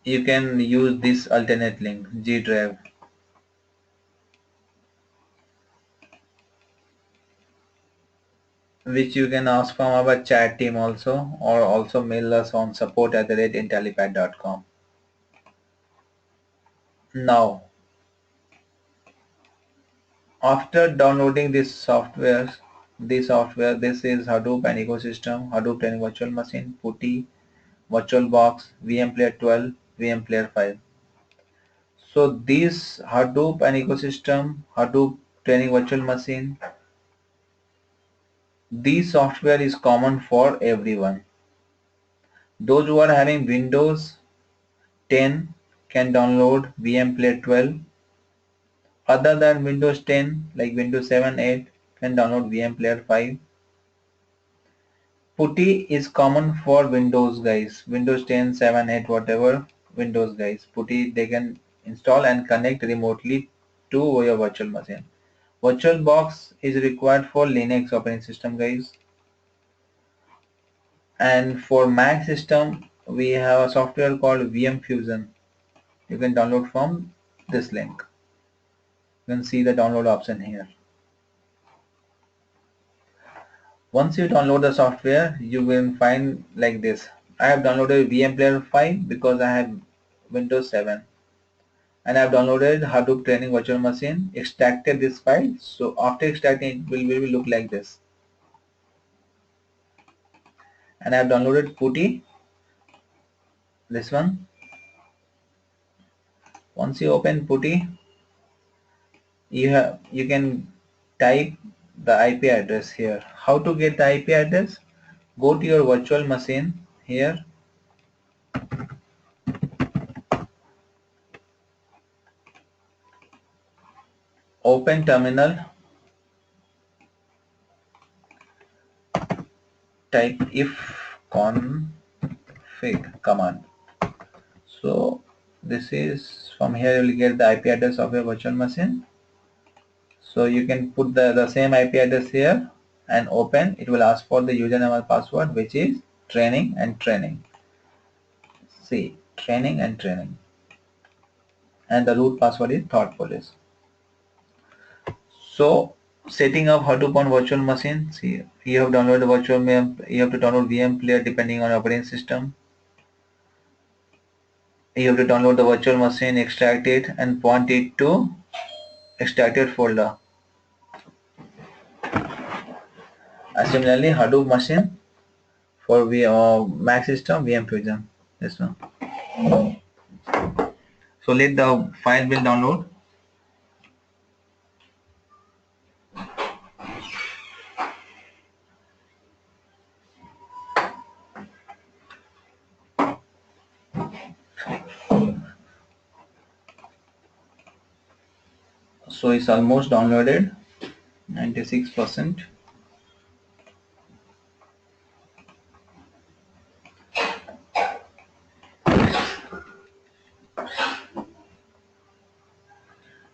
you can use this alternate link, G drive. Which you can ask from our chat team also, or also mail us on support@intelipad.com. Now, after downloading this software, this is Hadoop and ecosystem, Hadoop training virtual machine, putty, VirtualBox, VM Player 12, VM Player 5. So this Hadoop and ecosystem, Hadoop training virtual machine, this software is common for everyone. Those who are having Windows 10 can download VM Player 12. Other than Windows 10, like Windows 7, 8, can download VM Player 5. Putty is common for Windows guys. Windows 10, 7, 8, whatever Windows guys. Putty they can install and connect remotely to your virtual machine. VirtualBox is required for Linux operating system guys. And for Mac system, we have a software called VM Fusion. You can download from this link. You can see the download option here. Once you download the software, you will find like this. I have downloaded VM Player 5 because I have Windows 7. And I have downloaded Hadoop Training Virtual Machine, extracted this file. So after extracting, it will look like this. And I have downloaded Putty, this one. Once you open Putty, you can type the IP address here. How to get the IP address? Go to your virtual machine here. Open terminal. Type if config command. So this is from here you will get the IP address of your virtual machine. So you can put the same IP address here and open. It will ask for the username and password, which is training and training. See, training and training. And the root password is thought police. So setting up Hadoop on virtual machine. See, you have downloaded the virtual you have to download VM player depending on operating system. You have to download the virtual machine, extract it and point it to extracted folder. Similarly, Hadoop machine for Mac system, VM Fusion. This one. So let the file will download. So it's almost downloaded, 96%.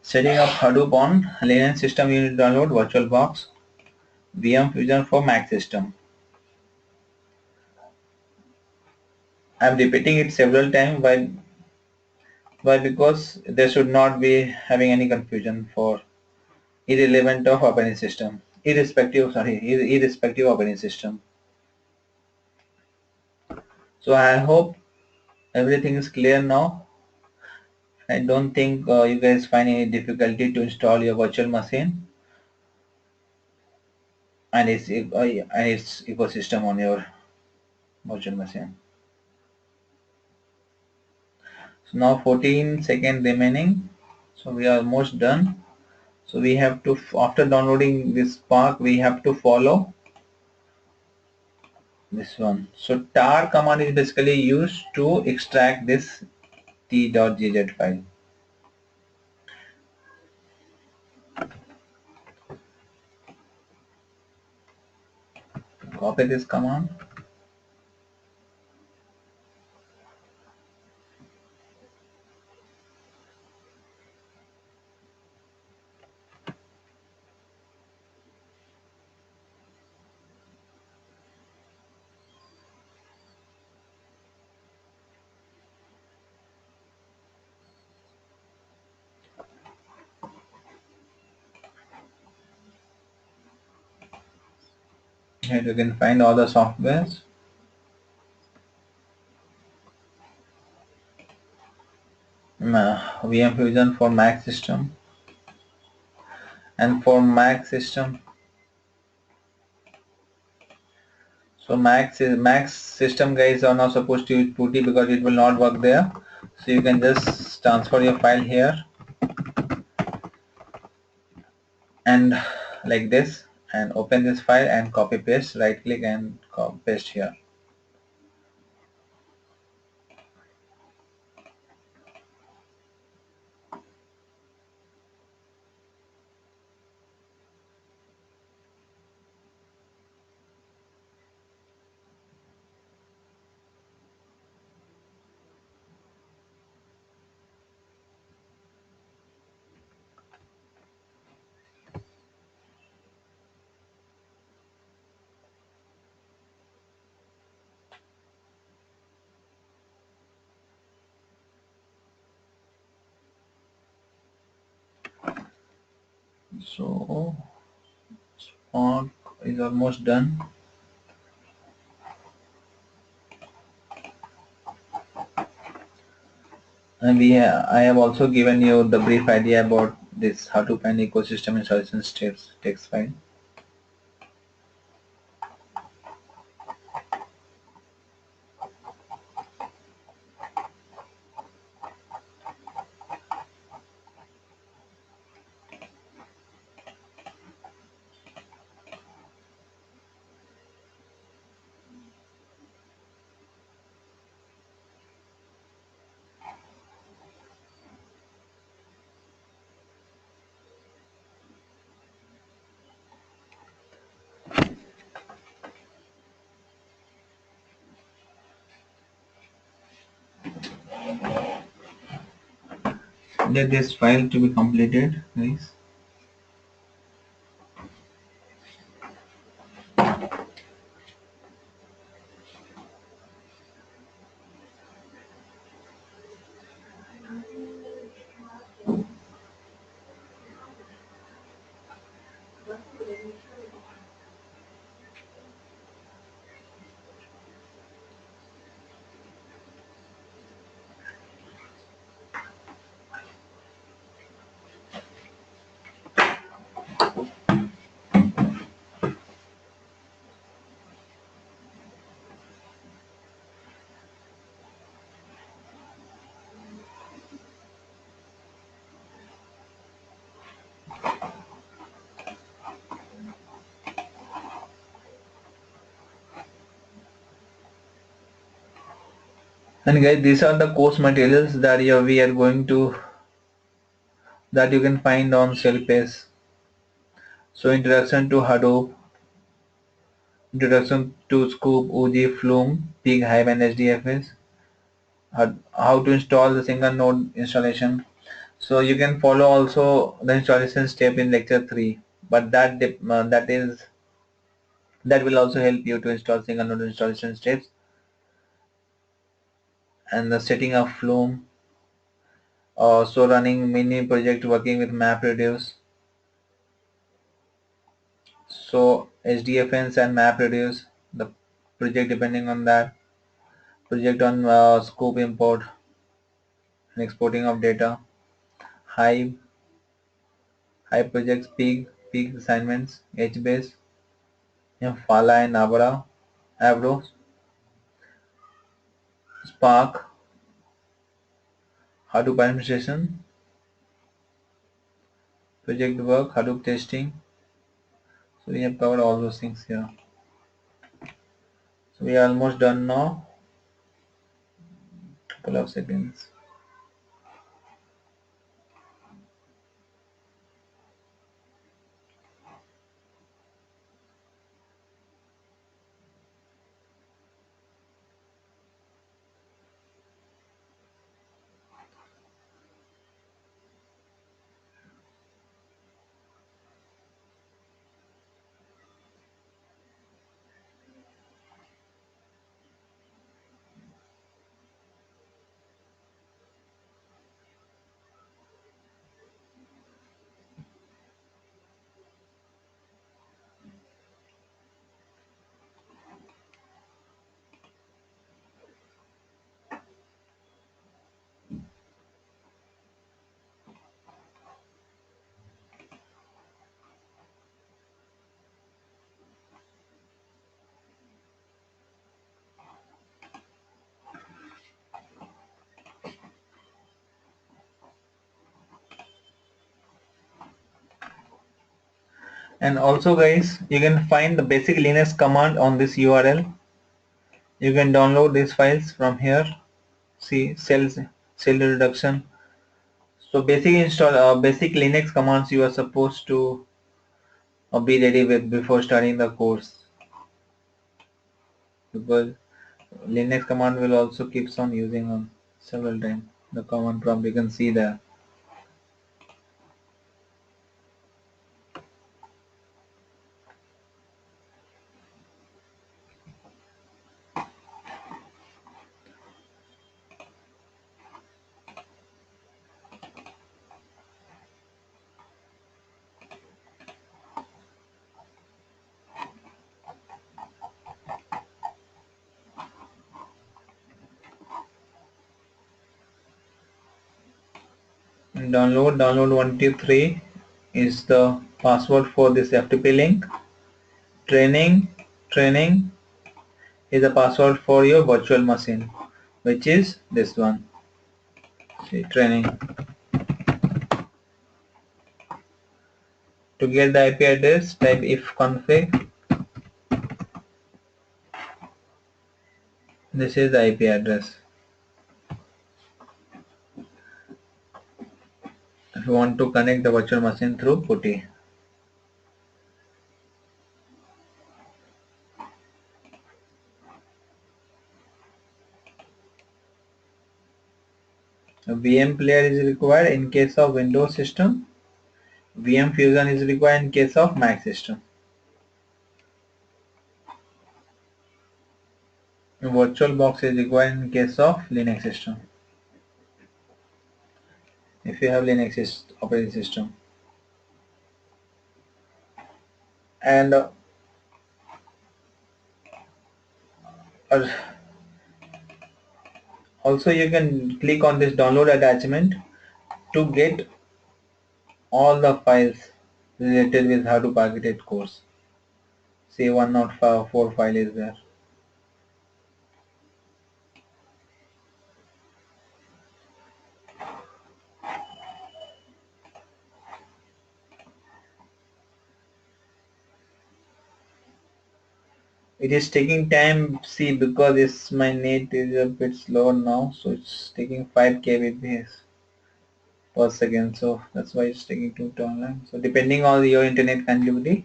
Setting up Hadoop on Linux system, you need to download VirtualBox, VM Fusion for Mac system. I'm repeating it several times. Why? Because there should not be having any confusion for irrelevant of operating system, irrespective operating system. So I hope everything is clear now. I don't think you guys find any difficulty to install your virtual machine and its ecosystem on your virtual machine. So now 14 seconds remaining. So we are almost done. So we have to, after downloading this Spark, we have to follow this one. So tar command is basically used to extract this t.gz file. Copy this command. Here you can find all the softwares. VM Fusion for Mac system, and for Mac system. So Mac system guys are not supposed to use Putty because it will not work there. So you can just transfer your file here and like this, and open this file and copy paste, right click and copy paste here. So Spark is almost done. And I have also given you the brief idea about this Hadoop and ecosystem installation steps text file. Let this file to be completed, guys. And guys, these are the course materials that we are going to that you can find on Shellpace. So introduction to Hadoop, introduction to Scoop, UG, Flume, Pig, Hive, and HDFS. How to install the single node installation. So you can follow also the installation step in lecture 3, but that will also help you to install single node installation steps, and the setting of Flume, so running mini project working with MapReduce. So HDFNs and MapReduce, the project depending on that, project on scope import and exporting of data, Hive, Hive projects, Pig assignments, HBase, Fala and Avro, Spark, Hadoop administration, project work, Hadoop testing. So we have covered all those things here. So we are almost done now. Couple of seconds. And also guys, you can find the basic Linux command on this URL. You can download these files from here. See cell reduction. So basic Linux commands you are supposed to be ready with before starting the course, because Linux command will also keeps on using on several times. The command prompt you can see there. Download 123 is the password for this FTP link. Training is the password for your virtual machine, which is this one. See, training. To get the IP address, type ifconfig. This is the IP address. If you want to connect the virtual machine through PuTTY. A VM player is required in case of Windows system. VM Fusion is required in case of Mac system. VirtualBox is required in case of Linux system. If you have Linux operating system. And also you can click on this download attachment to get all the files related with Hadoop Architect course. See 104 file is there. It is taking time, see, because my net is a bit slow now, so it's taking 5 kbps per second, so that's why it's taking too long. So depending on your internet connectivity,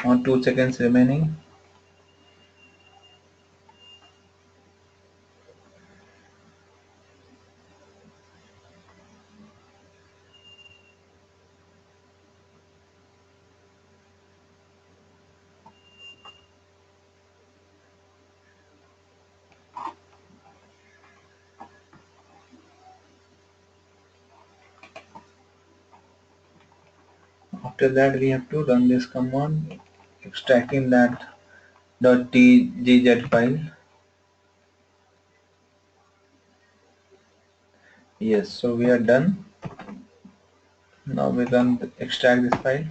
on 2 seconds remaining. After that we have to run this command extracting that .tgz file. Yes, so we are done. Now we can extract this file.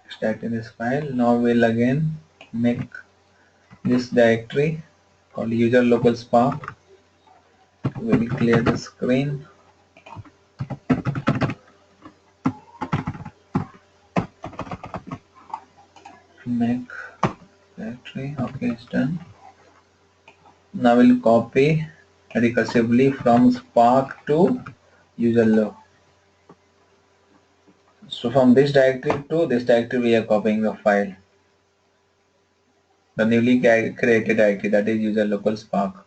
Extracting this file. Now we'll again make this directory called user local spark. We'll clear the screen. Make directory. Okay, it's done. Now we'll copy recursively from spark to user log. So from this directory to this directory we are copying the file. The newly created directory, that is user local Spark.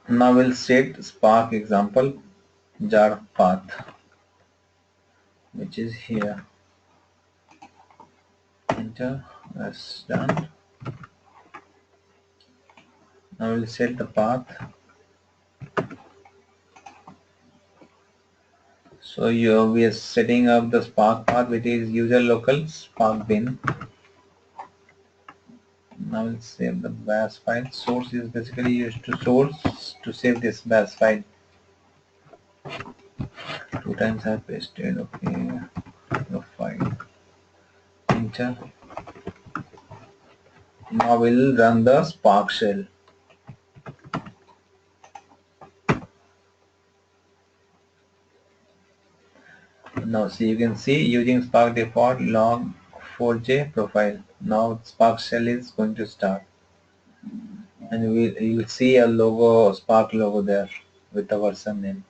Now we'll set Spark example jar path, which is here. Enter. That's done. Now we'll set the path. So we are setting up the Spark path, which is user local Spark bin. Now we'll save the bash file. Source is basically used to source to save this bash file. 2 times I pasted. Okay, the file. Enter. Now we'll run the Spark shell. Now see, you can see using Spark default log4j profile. Now Spark shell is going to start, and you will see a logo, Spark logo there with the version name.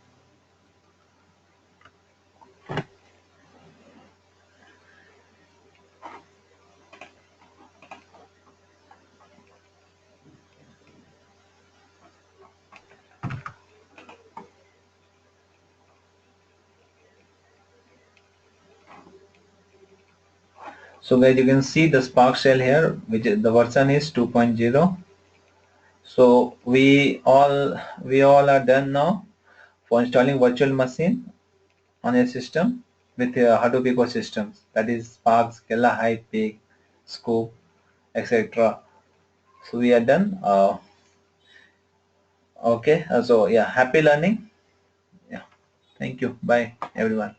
So guys, you can see the Spark shell here, which is, the version is 2.0. So we all are done now for installing virtual machine on a system with Hadoop ecosystems, that is Spark, Scala, Hive, Peak, Scoop, etc. So we are done. Okay, so yeah, happy learning. Yeah, thank you. Bye, everyone.